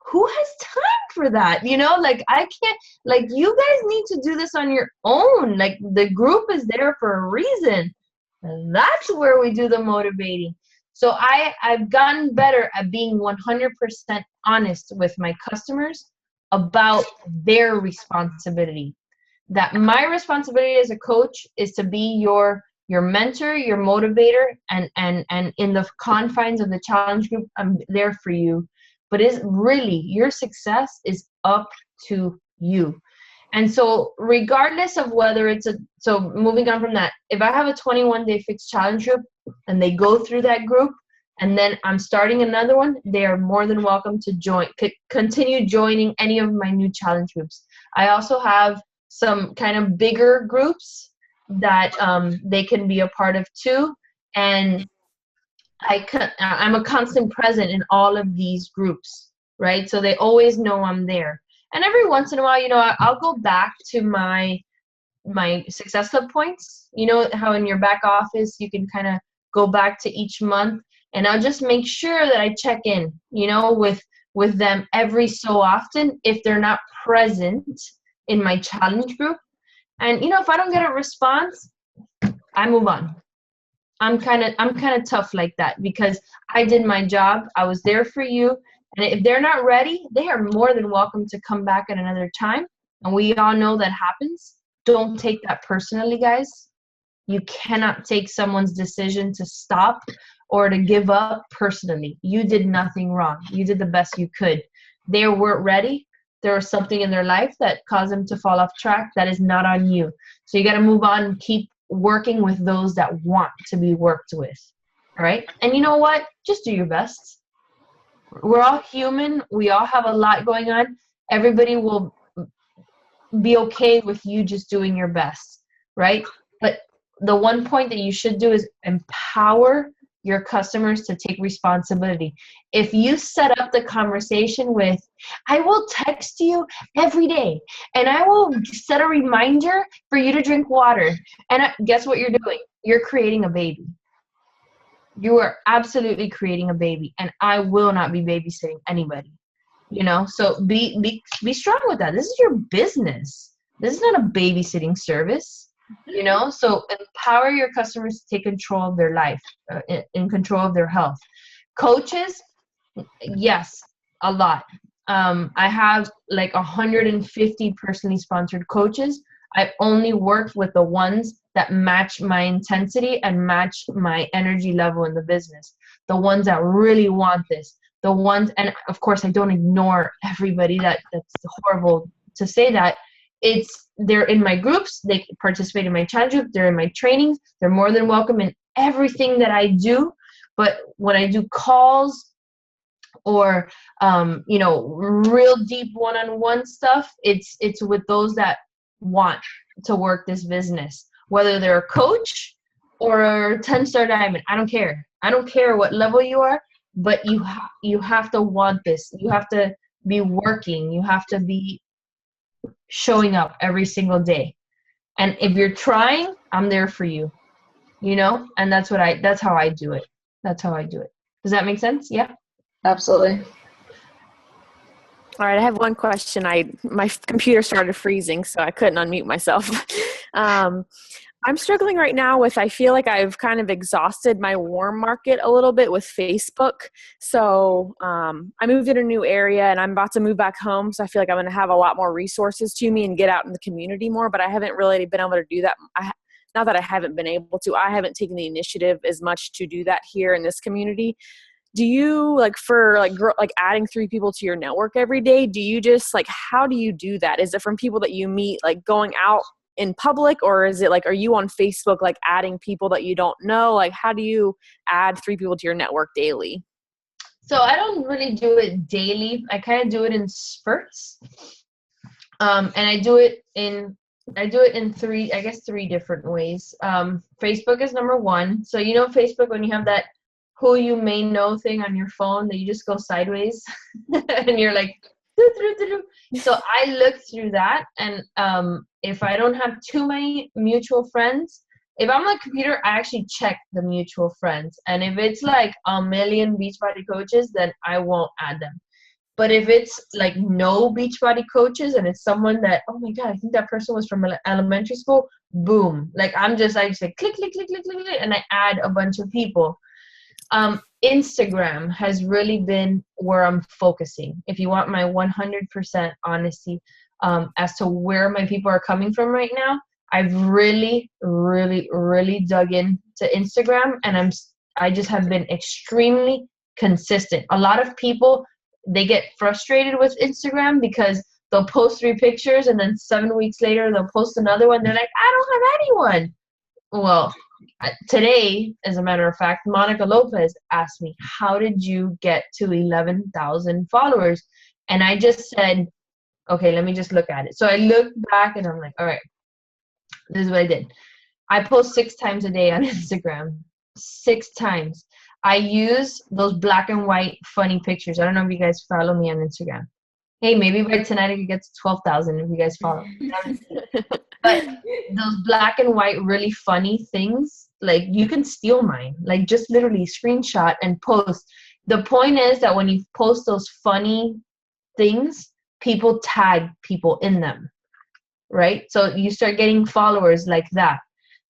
who has time for that? You know, like I can't, like you guys need to do this on your own. Like the group is there for a reason. And that's where we do the motivating. So I've gotten better at being 100% honest with my customers about their responsibility. That my responsibility as a coach is to be your mentor, your motivator, and in the confines of the challenge group, I'm there for you. But is really your success is up to you. And so regardless of whether so moving on from that, if I have a 21-day fixed challenge group and they go through that group and then I'm starting another one, they are more than welcome to continue joining any of my new challenge groups. I also have some kind of bigger groups that they can be a part of too. And I'm a constant present in all of these groups, right? So they always know I'm there. And every once in a while, you know, I'll go back to my success hub points. You know how in your back office you can kind of go back to each month, and I'll just make sure that I check in, you know, with them every so often if they're not present in my challenge group. And you know, if I don't get a response, I move on. I'm kind of tough like that, because I did my job. I was there for you. And if they're not ready, they are more than welcome to come back at another time. And we all know that happens. Don't take that personally, guys. You cannot take someone's decision to stop or to give up personally. You did nothing wrong. You did the best you could. They weren't ready. There was something in their life that caused them to fall off track. That is not on you. So you got to move on and keep working with those that want to be worked with. All right? And you know what? Just do your best. We're all human. We all have a lot going on. Everybody will be okay with you just doing your best, right? But the one point that you should do is empower your customers to take responsibility. If you set up the conversation with, I will text you every day, and I will set a reminder for you to drink water. And guess what you're doing? You're creating a baby. You are absolutely creating a baby, and I will not be babysitting anybody. You know, so be strong with that. This is your business. This is not a babysitting service. You know, so empower your customers to take control of their life, in control of their health. Coaches, yes, a lot. I have like 150 personally sponsored coaches. I only work with the ones that match my intensity and match my energy level in the business. The ones that really want this. The ones, and of course I don't ignore everybody. That's horrible to say that. They're in my groups, they participate in my challenge group, they're in my trainings, they're more than welcome in everything that I do. But when I do calls or you know, real deep one-on-one stuff, it's with those that want to work this business, whether they're a coach or a 10-star diamond. I don't care what level you are, but you have to want this. You have to be working. You have to be showing up every single day. And if you're trying, I'm there for you, you know, and that's how I do it. That's how I do it. Does that make sense? Yeah. Absolutely. All right, I have one question. My computer started freezing, so I couldn't unmute myself. I'm struggling right now with, I feel like I've kind of exhausted my warm market a little bit with Facebook. So I moved in a new area and I'm about to move back home. So I feel like I'm going to have a lot more resources to me and get out in the community more, but I haven't really been able to do that. Not that I haven't been able to, I haven't taken the initiative as much to do that here in this community. Do you, like, for like adding 3 people to your network every day, do you just how do you do that? Is it from people that you meet like going out in public, or is it like, are you on Facebook like adding people that you don't know? Like, how do you add 3 people to your network daily? So I don't really do it daily. I kind of do it in spurts. And I do it in 3 different ways. Facebook is number 1. So Facebook, when you have that who you may know thing on your phone that you just go sideways and you're like, so I look through that, and if I don't have too many mutual friends, if I'm on the computer, I actually check the mutual friends, and if it's like a million Beachbody coaches, then I won't add them. But if it's like no Beachbody coaches and it's someone that, oh my God, I think that person was from elementary school, boom, I just like click, click, click, click, click, click, and I add a bunch of people. Instagram has really been where I'm focusing. If you want my 100% honesty as to where my people are coming from right now, I've really, really, really dug into Instagram, and I just have been extremely consistent. A lot of people, they get frustrated with Instagram because they'll post 3 pictures and then 7 weeks later they'll post another one. They're like, I don't have anyone. Well, today, as a matter of fact, Monica Lopez asked me, how did you get to 11,000 followers? And I just said, okay, let me just look at it. So I looked back and I'm like, all right, this is what I did. I post 6 times a day on Instagram. 6 times. I use those black and white funny pictures. I don't know if you guys follow me on Instagram. Hey, maybe by tonight I could get to 12,000 if you guys follow. But those black and white really funny things, like, you can steal mine. Like, just literally screenshot and post. The point is that when you post those funny things, people tag people in them, right? So you start getting followers like that.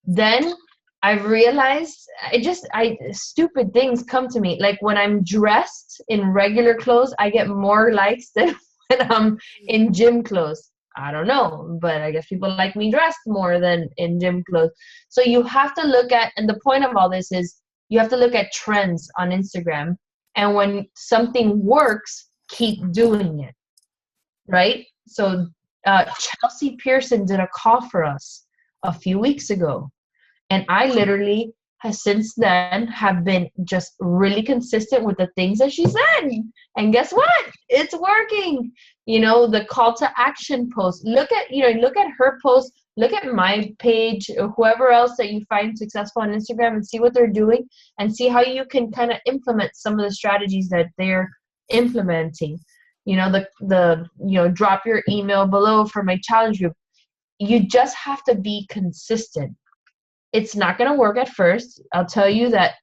Then I've realized stupid things come to me. Like, when I'm dressed in regular clothes, I get more likes than when I'm in gym clothes. I don't know, but I guess people like me dressed more than in gym clothes. So you have to look at, and the point of all this is you have to look at trends on Instagram. And when something works, keep doing it, right? So Chelsea Pearson did a call for us a few weeks ago. And I literally since then have been just really consistent with the things that she said. And guess what? It's working. The call to action post. Look at her post, look at my page, or whoever else that you find successful on Instagram, and see what they're doing and see how you can kind of implement some of the strategies that they're implementing. Drop your email below for my challenge group. You just have to be consistent. It's not going to work at first. I'll tell you that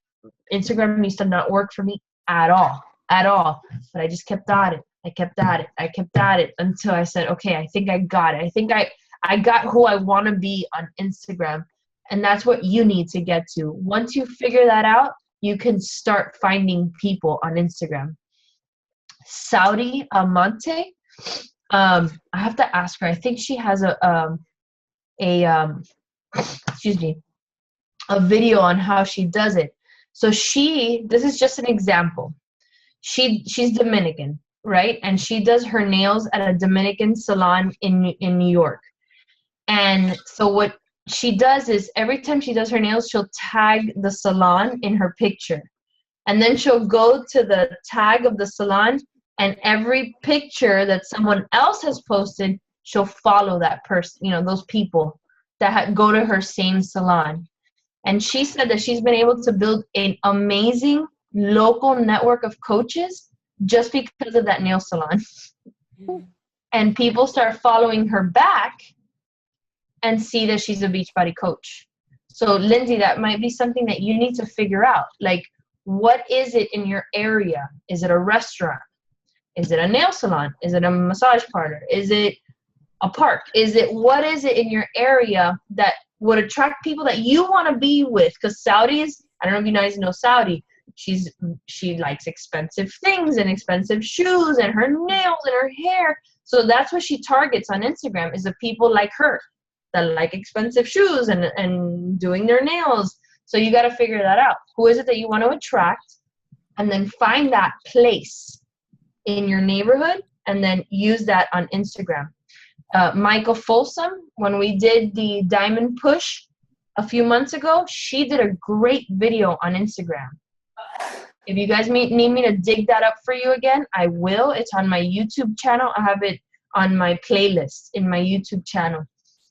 Instagram used to not work for me at all. But I just kept at it. I kept at it until I said, okay, I think I got it. I think I got who I want to be on Instagram. And that's what you need to get to. Once you figure that out, you can start finding people on Instagram. Saudi Amante, I have to ask her. I think she has a video on how she does it. So this is just an example. She's Dominican, right? And she does her nails at a Dominican salon in New York. And so what she does is every time she does her nails, she'll tag the salon in her picture. And then she'll go to the tag of the salon, and every picture that someone else has posted, she'll follow that person, those people that go to her same salon. And she said that she's been able to build an amazing local network of coaches just because of that nail salon. And people start following her back and see that she's a Beachbody coach. So, Lindsay, that might be something that you need to figure out. Like, what is it in your area? Is it a restaurant? Is it a nail salon? Is it a massage parlor? Is it a park? What is it in your area that would attract people that you want to be with? Because Saudis, I don't know if you guys know Saudi, she likes expensive things and expensive shoes and her nails and her hair. So that's what she targets on Instagram, is the people like her that like expensive shoes and doing their nails. So you got to figure that out. Who is it that you want to attract? And then find that place in your neighborhood and then use that on Instagram. Michael Folsom, when we did the Diamond Push a few months ago, she did a great video on Instagram. If you guys need me to dig that up for you again, I will. It's on my YouTube channel. I have it on my playlist in my YouTube channel.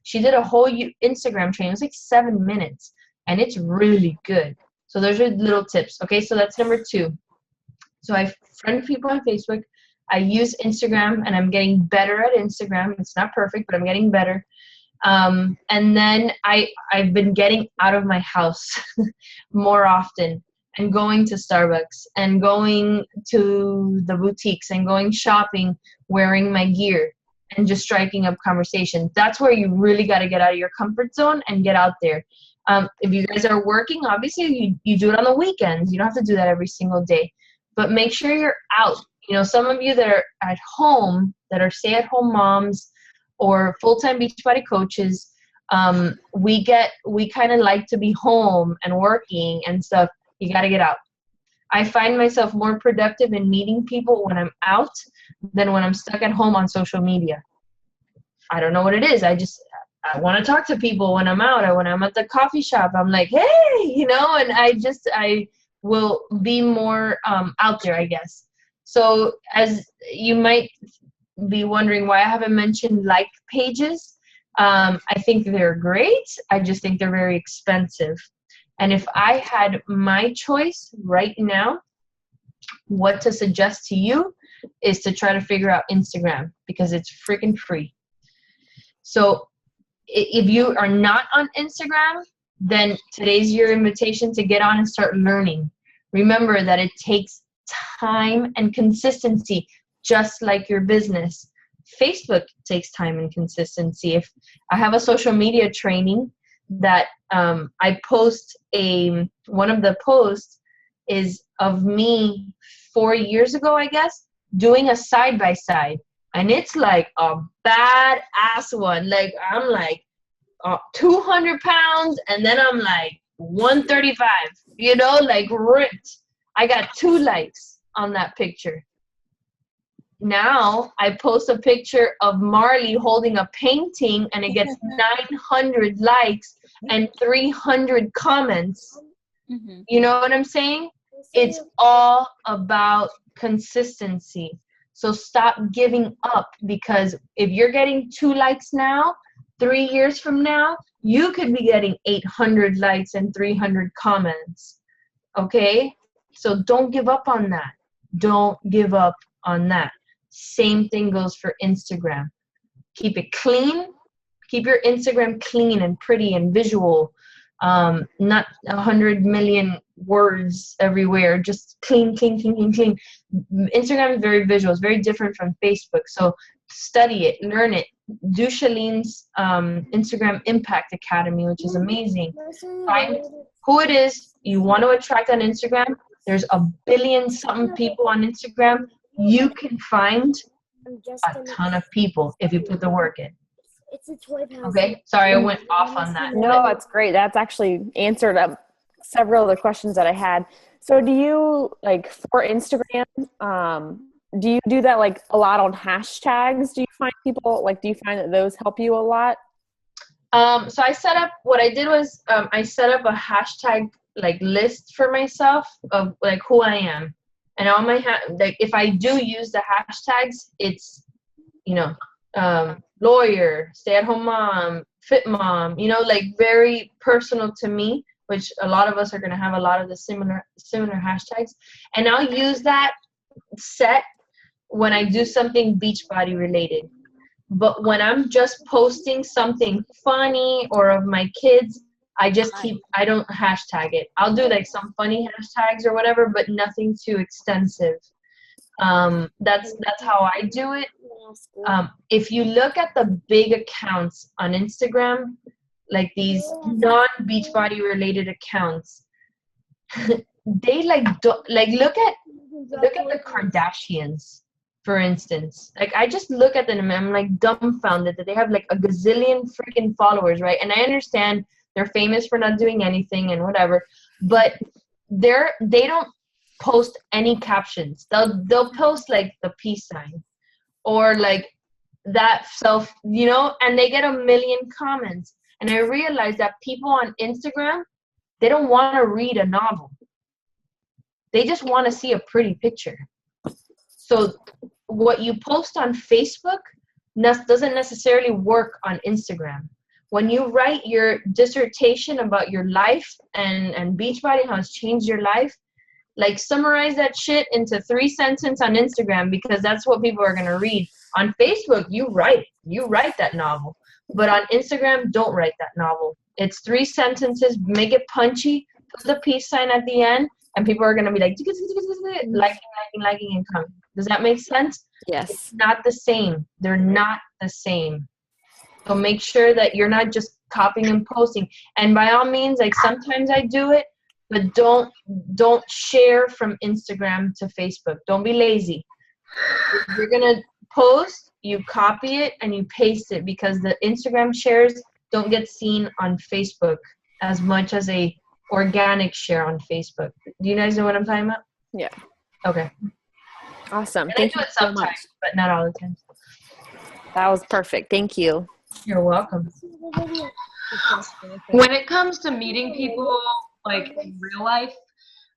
She did a whole Instagram training. It was like 7 minutes, and it's really good. So those are little tips. Okay, so that's number 2. So I friend people on Facebook. I use Instagram, and I'm getting better at Instagram. It's not perfect, but I'm getting better. And then I've been getting out of my house more often and going to Starbucks and going to the boutiques and going shopping, wearing my gear and just striking up conversation. That's where you really got to get out of your comfort zone and get out there. If you guys are working, obviously you do it on the weekends. You don't have to do that every single day, but make sure you're out. You know, some of you that are at home, that are stay-at-home moms or full-time Beachbody coaches, we kind of like to be home and working and stuff. You got to get out. I find myself more productive in meeting people when I'm out than when I'm stuck at home on social media. I don't know what it is. I want to talk to people when I'm out. When I'm at the coffee shop, I'm like, hey, you know, and I will be more out there, I guess. So as you might be wondering why I haven't mentioned like pages, I think they're great. I just think they're very expensive. And if I had my choice right now, what to suggest to you is to try to figure out Instagram, because it's freaking free. So if you are not on Instagram, then today's your invitation to get on and start learning. Remember that it takes time and consistency, just like your business. Facebook takes time and consistency. If I have a social media training that I post, one of the posts is of me 4 years ago, I guess, doing a side-by-side. And it's like a badass one. Like I'm like 200 pounds and then I'm like 135, you know, like ripped. I got 2 likes on that picture. Now I post a picture of Marley holding a painting and it gets 900 likes and 300 comments. Mm-hmm. You know what I'm saying? It's all about consistency. So stop giving up, because if you're getting 2 likes now, 3 years from now, you could be getting 800 likes and 300 comments. Okay? So don't give up on that. Don't give up on that. Same thing goes for Instagram. Keep it clean. Keep your Instagram clean and pretty and visual. Not 100 million words everywhere. Just clean, clean, clean, clean, clean. Instagram is very visual. It's very different from Facebook. So study it, learn it. Do Shalene's Instagram Impact Academy, which is amazing. Find who it is you want to attract on Instagram. There's a billion-something people on Instagram. You can find a ton of people if you put the work in. Okay, sorry I went off on that. No, that's great. That's actually answered several of the questions that I had. So do you, like, for Instagram, do you do that like a lot on hashtags? Do you find people, like, do you find that those help you a lot? So I set up, what I did was I set up a hashtag like list for myself of like who I am. And all my, like if I do use the hashtags, it's, you know, lawyer, stay-at-home mom, fit mom, you know, like very personal to me, which a lot of us are going to have a lot of the similar hashtags. And I'll use that set when I do something Beachbody related. But when I'm just posting something funny or of my kids, I just I don't hashtag it. I'll do like some funny hashtags or whatever, but nothing too extensive. That's how I do it. If you look at the big accounts on Instagram, like these non-Beachbody related accounts, they like look at the Kardashians, for instance. Like I just look at them and I'm like dumbfounded that they have like a gazillion freaking followers, right? And I understand they're famous for not doing anything and whatever, but they don't post any captions. They'll post like the peace sign or like that self, and they get a million comments. And I realized that people on Instagram, they don't want to read a novel. They just want to see a pretty picture. So what you post on Facebook doesn't necessarily work on Instagram. When you write your dissertation about your life and Beachbody, how it's changed your life, like summarize that shit into 3 sentences on Instagram, because that's what people are going to read. On Facebook, you write that novel. But on Instagram, don't write that novel. It's 3 sentences, make it punchy, put the peace sign at the end, and people are going to be like, liking, and commenting. Does that make sense? Yes. It's not the same. They're not the same. So make sure that you're not just copying and posting. And by all means, like sometimes I do it, but don't share from Instagram to Facebook. Don't be lazy. If you're going to post, you copy it and you paste it, because the Instagram shares don't get seen on Facebook as much as a organic share on Facebook. Do you guys know what I'm talking about? Yeah. Okay. Awesome. And Thank I do you it so sometimes, much. but not all the time. That was perfect. Thank you. You're welcome. When it comes to meeting people like in real life,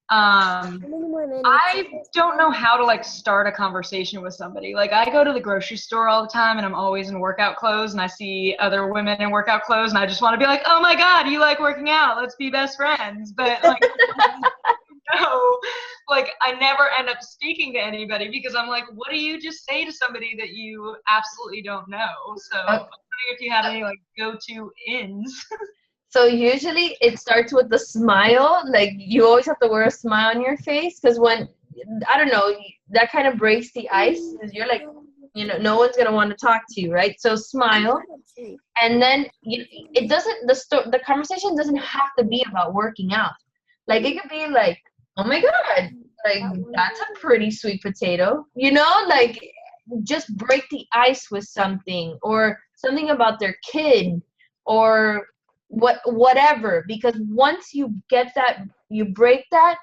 I don't know how to like start a conversation with somebody. Like I go to the grocery store all the time and I'm always in workout clothes and I see other women in workout clothes and I just want to be like, oh my God, you like working out? Let's be best friends. But like, no, like I never end up speaking to anybody because I'm like, what do you just say to somebody that you absolutely don't know? So I'm wondering if you had any like go-to ins. So usually it starts with the smile. Like you always have to wear a smile on your face, because when, I don't know, that kind of breaks the ice, because you're like, no one's going to want to talk to you, right? So smile. And then it doesn't, the conversation doesn't have to be about working out. Like it could be like, oh my God, like that's a pretty sweet potato, like just break the ice with something, or something about their kid, or whatever, because once you get that, you break that,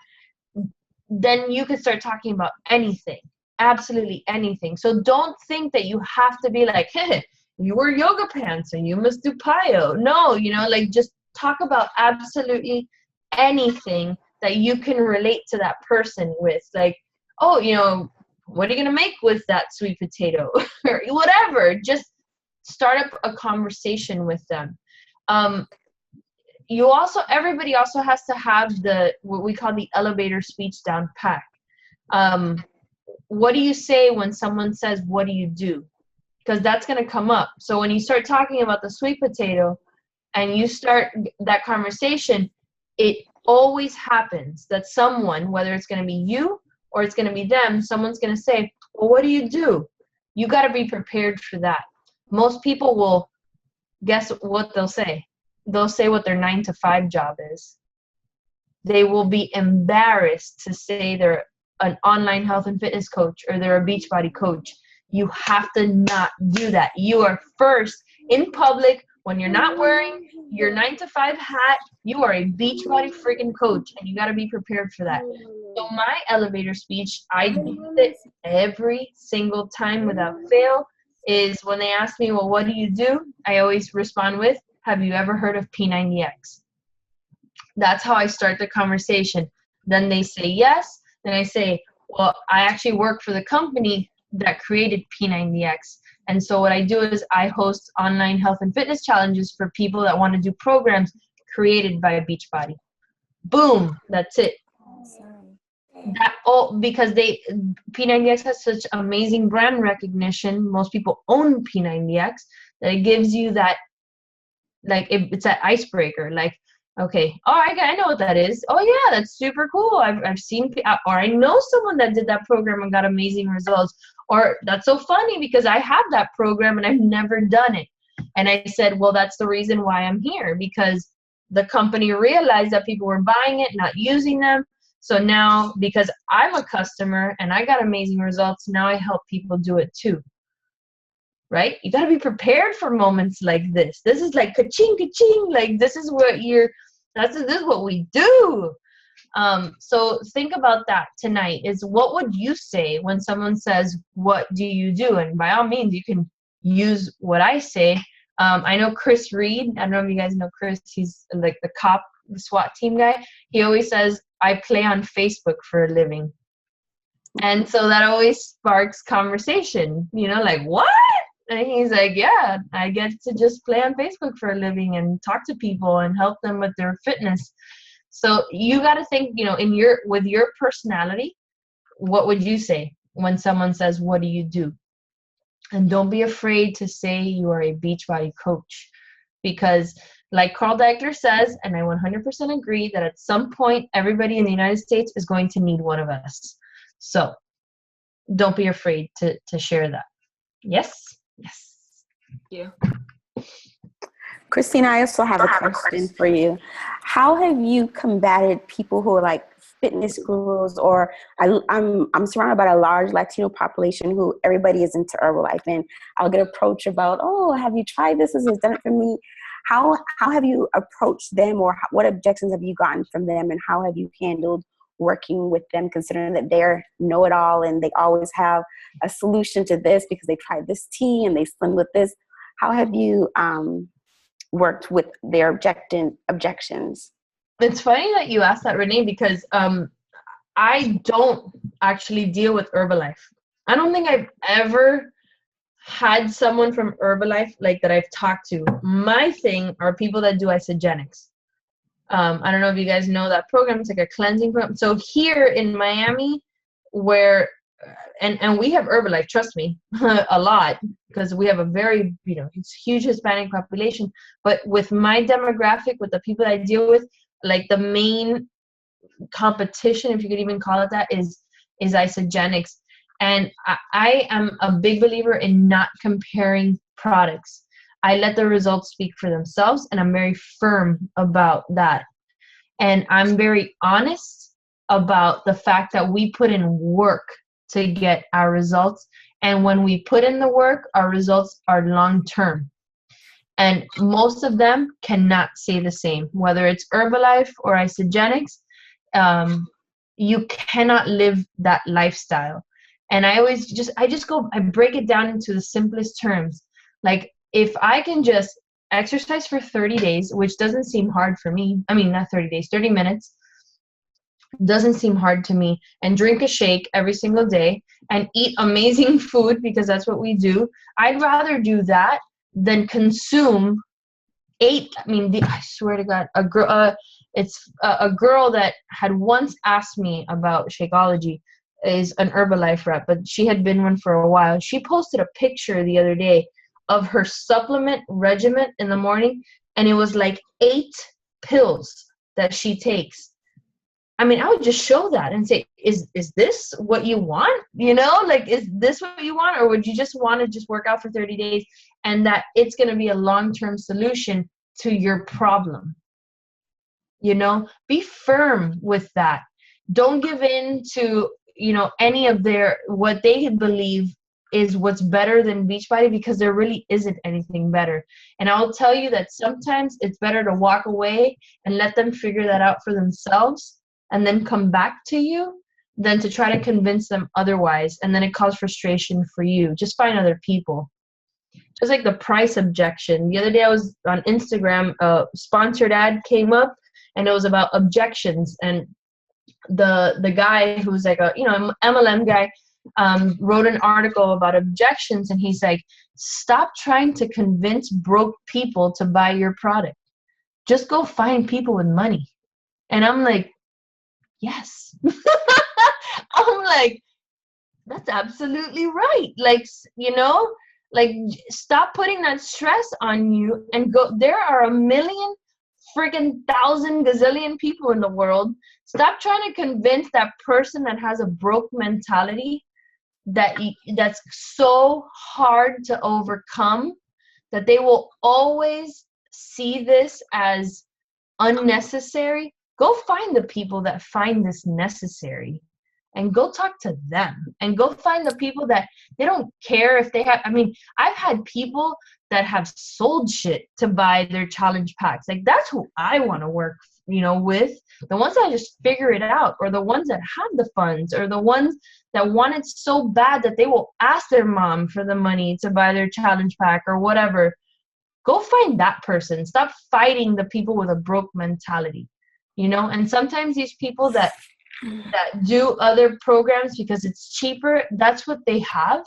then you can start talking about anything, absolutely anything. So don't think that you have to be like, hey, you wear yoga pants and you must do plyo. No, like just talk about absolutely anything that you can relate to that person with. Like, oh, what are you gonna make with that sweet potato? Or whatever. Just start up a conversation with them. Everybody also has to have what we call the elevator speech down pat. What do you say when someone says, what do you do? Because that's going to come up. So when you start talking about the sweet potato and you start that conversation, it always happens that someone, whether it's going to be you or it's going to be them, someone's going to say, well, what do you do? You got to be prepared for that. Most people will guess what they'll say. They'll say what their 9-to-5 job is. They will be embarrassed to say they're an online health and fitness coach or they're a Beachbody coach. You have to not do that. You are first in public when you're not wearing your 9-to-5 hat. You are a Beachbody freaking coach, and you got to be prepared for that. So my elevator speech, I do it every single time without fail, is when they ask me, well, what do you do? I always respond with, have you ever heard of P90X? That's how I start the conversation. Then they say yes. Then I say, well, I actually work for the company that created P90X. And so what I do is I host online health and fitness challenges for people that want to do programs created by Beachbody. Boom, that's it. Because P90X has such amazing brand recognition. Most people own P90X, that it gives you that, like it's that icebreaker. Like Okay. Oh, I know what that is. Oh, yeah, that's super cool. I've seen, or I know someone that did that program and got amazing results. Or that's so funny because I have that program and I've never done it. And I said, well, that's the reason why I'm here, because the company realized that people were buying it, not using them. So now, because I'm a customer and I got amazing results, now I help people do it too. Right? You got to be prepared for moments like this. This is like ka-ching, ka-ching. Like this is what this is what we do. So think about that tonight. Is what would you say when someone says, "What do you do?" And by all means, you can use what I say. I know Chris Reed. I don't know if you guys know Chris. He's like the cop, the SWAT team guy. He always says, "I play on Facebook for a living," and so that always sparks conversation. Like what? And he's like, yeah, I get to just play on Facebook for a living and talk to people and help them with their fitness. So you got to think, with your personality, what would you say when someone says, what do you do? And don't be afraid to say you are a Beachbody coach, because like Carl Deichler says, and I 100% agree, that at some point, everybody in the United States is going to need one of us. So don't be afraid to share that. Yes? Yes. Thank you. Kristina, I also have a question for you. How have you combated people who are like fitness gurus, or I'm surrounded by a large Latino population who everybody is into Herbalife, and I'll get approached about, oh, have you tried this? This has done it for me. How have you approached them, or what objections have you gotten from them, and how have you handled working with them, considering that they're know-it-all and they always have a solution to this because they tried this tea and they slim with this? How have you worked with their objections? It's funny that you asked that, Renee, because I don't actually deal with Herbalife. I don't think I've ever had someone from Herbalife like that I've talked to. My thing are people that do isogenics. I don't know if you guys know that program. It's like a cleansing program. So here in Miami, where and we have Herbalife, trust me, a lot, because we have a very, it's huge Hispanic population. But with my demographic, with the people that I deal with, like the main competition, if you could even call it that, is isogenics. And I am a big believer in not comparing products. I let the results speak for themselves, and I'm very firm about that. And I'm very honest about the fact that we put in work to get our results. And when we put in the work, our results are long-term. And most of them cannot say the same, whether it's Herbalife or isogenics. You cannot live that lifestyle. And I break it down into the simplest terms. Like, if I can just exercise for 30 days, which doesn't seem hard for me. I mean, not 30 days, 30 minutes. Doesn't seem hard to me. And drink a shake every single day and eat amazing food, because that's what we do. I'd rather do that than consume I swear to God, a girl that had once asked me about Shakeology is an Herbalife rep, but she had been one for a while. She posted a picture the other day of her supplement regimen in the morning, and it was like 8 pills that she takes. I mean, I would just show that and say, is this what you want? Is this what you want? Or would you just want to just work out for 30 days and that it's going to be a long-term solution to your problem? Be firm with that. Don't give in to, any of what they believe is what's better than Beachbody, because there really isn't anything better. And I'll tell you that sometimes it's better to walk away and let them figure that out for themselves and then come back to you than to try to convince them otherwise. And then it causes frustration for you. Just find other people. Just like the price objection. The other day I was on Instagram, a sponsored ad came up, and it was about objections. And the guy who's like a MLM guy wrote an article about objections, and he's like, stop trying to convince broke people to buy your product. Just go find people with money. And I'm like, yes. I'm like, that's absolutely right. Stop putting that stress on you and go. There are a million freaking 1,000 gazillion people in the world. Stop trying to convince that person that has a broke mentality that's so hard to overcome, that they will always see this as unnecessary. Go find the people that find this necessary and go talk to them, and go find the people that they don't care if they have. I mean, I've had people that have sold shit to buy their challenge packs. Like, that's who I want to work, with. The ones that just figure it out, or the ones that have the funds, or the ones that want it so bad that they will ask their mom for the money to buy their challenge pack or whatever. Go find that person. Stop fighting the people with a broke mentality, and sometimes these people that do other programs because it's cheaper, that's what they have.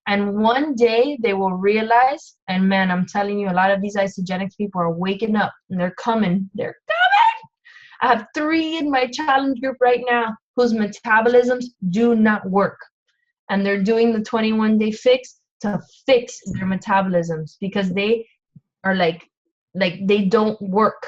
And one day they will realize, and man, I'm telling you, a lot of these isogenics people are waking up, and they're coming. I have 3 in my challenge group right now whose metabolisms do not work. And they're doing the 21-day fix to fix their metabolisms, because they are like they don't work,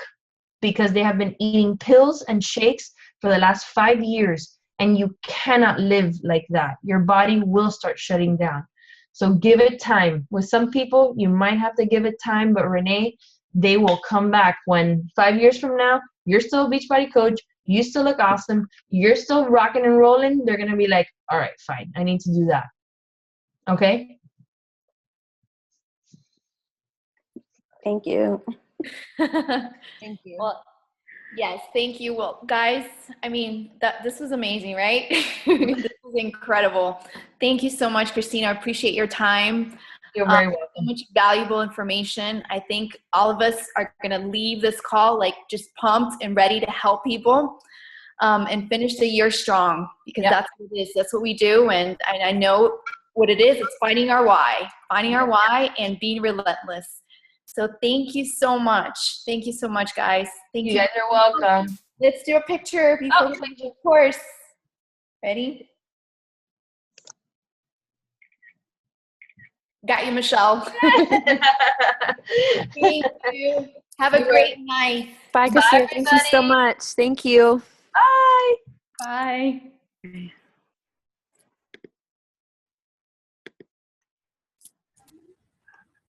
because they have been eating pills and shakes for the last 5 years, and you cannot live like that. Your body will start shutting down. So give it time. With some people, you might have to give it time, but Renee, they will come back when 5 years from now, you're still a Beachbody coach, you still look awesome, you're still rocking and rolling. They're going to be like, all right, fine, I need to do that. Okay? Thank you. Thank you. Well, yes, thank you. Well, guys, I mean, this was amazing, right? This was incredible. Thank you so much, Kristina. I appreciate your time. You're very welcome. So much valuable information. I think all of us are going to leave this call like just pumped and ready to help people and finish the year strong, because that's what it is. That's what we do. And I know what it is. It's finding our why and being relentless. So thank you so much. Thank you so much, guys. Thank you. You guys are welcome. Let's do a picture before we leave the course. Ready? Got you, Michelle. Thank you. Have a great night. Bye, Kristina. Thank you so much. Thank you. Bye. Bye.